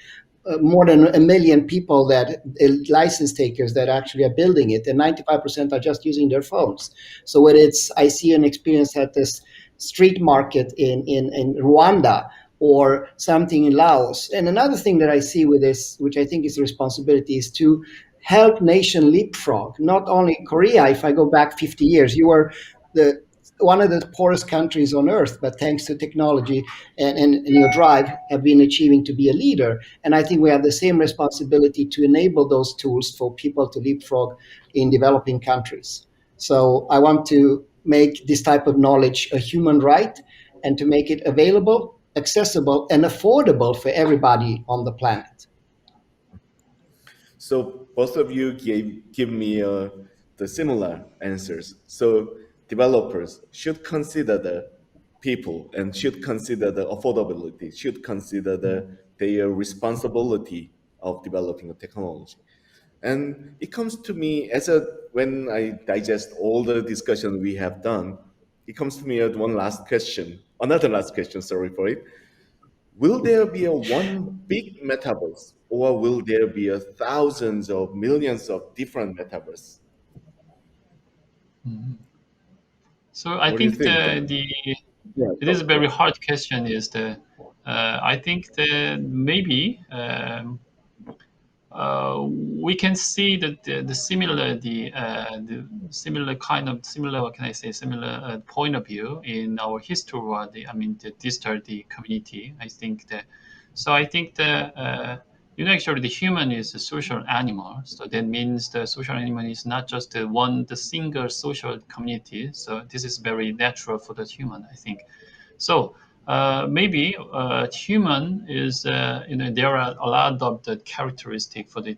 [SPEAKER 2] more than 1 million people that license takers that actually are building it, and 95% are just using their phones. So when I see an experience at this street market in Rwanda, or something in Laos. And another thing that I see with this, which I think is a responsibility, is to help nation leapfrog. Not only Korea, if I go back 50 years, you were the one of the poorest countries on earth, but thanks to technology and your drive, have been achieving to be a leader. And I think we have the same responsibility to enable those tools for people to leapfrog in developing countries. So I want to make this type of knowledge a human right and to make it available, accessible, and affordable for everybody on the planet.
[SPEAKER 1] So both of you give me the similar answers. So developers should consider the people and should consider the affordability, should consider their responsibility of developing a technology. And it comes to me as a when I digest all the discussion we have done, it comes to me as one last question, another last question. Sorry for it. Will there be a one big metaverse, or will there be a thousands of millions of different metaverse?
[SPEAKER 3] So I
[SPEAKER 1] What do you
[SPEAKER 3] think
[SPEAKER 1] think then?
[SPEAKER 3] the
[SPEAKER 1] Yeah,
[SPEAKER 3] it is
[SPEAKER 1] go
[SPEAKER 3] a
[SPEAKER 1] for
[SPEAKER 3] very
[SPEAKER 1] it.
[SPEAKER 3] hard question. Is the I think that maybe we can see that the similar kind of similar what can I say similar point of view in our history or I mean the digital the community. I think that so I think that actually the human is a social animal. So that means the social animal is not just the single social community. So this is very natural for the human, I think. So maybe human is there are a lot of the characteristic for the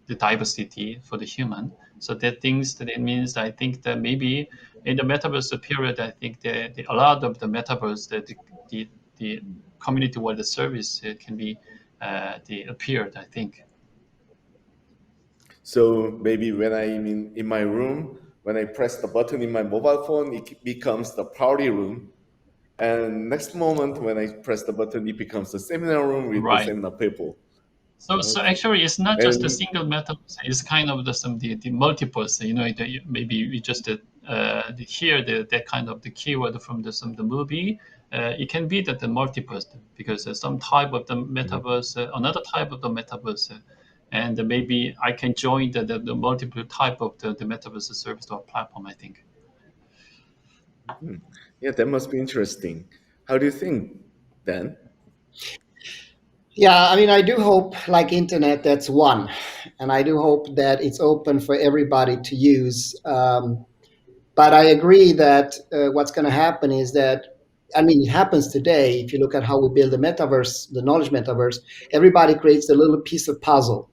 [SPEAKER 3] diversity for the human. So that things that it means I think that maybe in the metaverse period I think a lot of the metaverse the community wide service can be the appeared I think.
[SPEAKER 1] So maybe when I'm in my room, when I press the button in my mobile phone, it becomes the party room. And next moment, when I press the button, it becomes the seminar room with the
[SPEAKER 3] Right.
[SPEAKER 1] seminar people.
[SPEAKER 3] So
[SPEAKER 1] Okay.
[SPEAKER 3] actually, it's not just a
[SPEAKER 1] And
[SPEAKER 3] single metaverse. It's kind of the multiples. Maybe we just hear that kind of the keyword from the movie. It can be that the multiples because some type of the metaverse, another type of the metaverse, and maybe I can join the multiple type of the metaverse service or platform. I think.
[SPEAKER 1] yeah, that must be interesting. How do you think, Dan?
[SPEAKER 2] Yeah, I mean, I do hope, like internet, that's one, and I do hope that it's open for everybody to use. But I agree that what's going to happen is that, I mean, it happens today. If you look at how we build the metaverse, the knowledge metaverse, everybody creates a little piece of puzzle,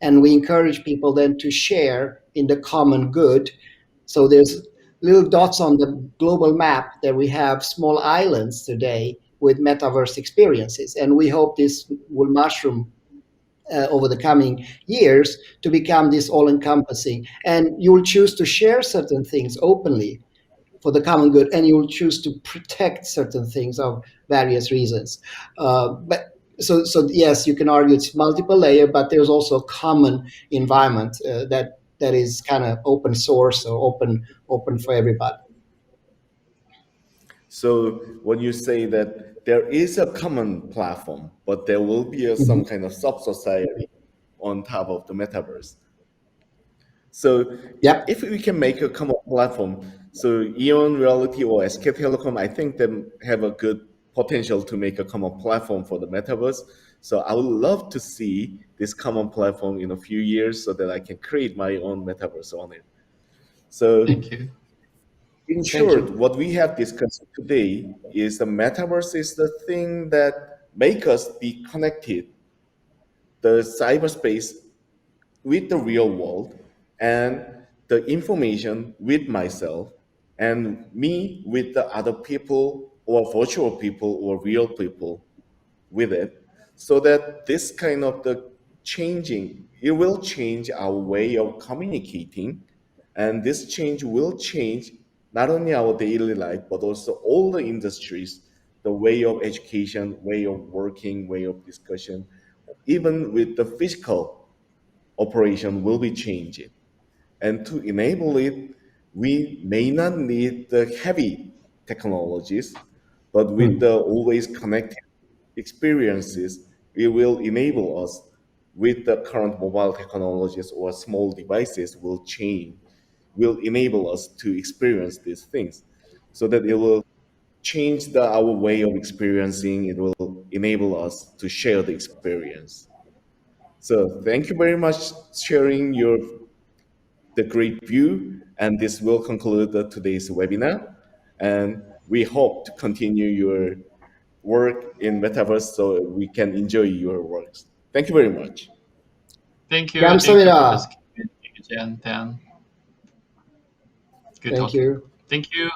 [SPEAKER 2] and we encourage people then to share in the common good. So there's little dots on the global map that we have small islands today with metaverse experiences, and we hope this will mushroom over the coming years to become this all-encompassing. And you will choose to share certain things openly for the common good, and you will choose to protect certain things of various reasons. But yes, you can argue it's multiple layer, but there's also a common environment that is kind of open source or open for everybody.
[SPEAKER 1] So when you say that there is a common platform, but there will be some
[SPEAKER 2] Mhm.
[SPEAKER 1] kind of sub-society on top of the metaverse. So
[SPEAKER 2] Yep.
[SPEAKER 1] if we can make a common platform, so EON Reality or SK Telecom, I think they have a good potential to make a common platform for the metaverse. So I would love to see this common platform in a few years so that I can create my own metaverse on it. So
[SPEAKER 3] Thank you.
[SPEAKER 1] in
[SPEAKER 2] Thank
[SPEAKER 1] short,
[SPEAKER 2] you.
[SPEAKER 1] what we have discussed today is the metaverse is the thing that make us be connected, the cyberspace with the real world, and the information with myself, and me with the other people or virtual people or real people with it, so that this kind of the changing, it will change our way of communicating, and this change will change not only our daily life but also all the industries, the way of education, way of working, way of discussion, even with the physical operation will be changing. And to enable it, we may not need the heavy technologies, but with
[SPEAKER 2] Hmm.
[SPEAKER 1] the always connected experiences, it will enable us with the current mobile technologies or small devices will enable us to experience these things so that it will change our way of experiencing. It will enable us to share the experience. So thank you very much sharing the great view, and this will conclude today's webinar. And we hope to continue your work in Metaverse so we can enjoy your works. Thank you very much.
[SPEAKER 3] Thank you, Professor
[SPEAKER 2] 감사합니다.
[SPEAKER 3] Kim. Thank you, Jen. Dan. Good
[SPEAKER 2] Thank
[SPEAKER 3] talking.
[SPEAKER 2] you.
[SPEAKER 3] Thank you.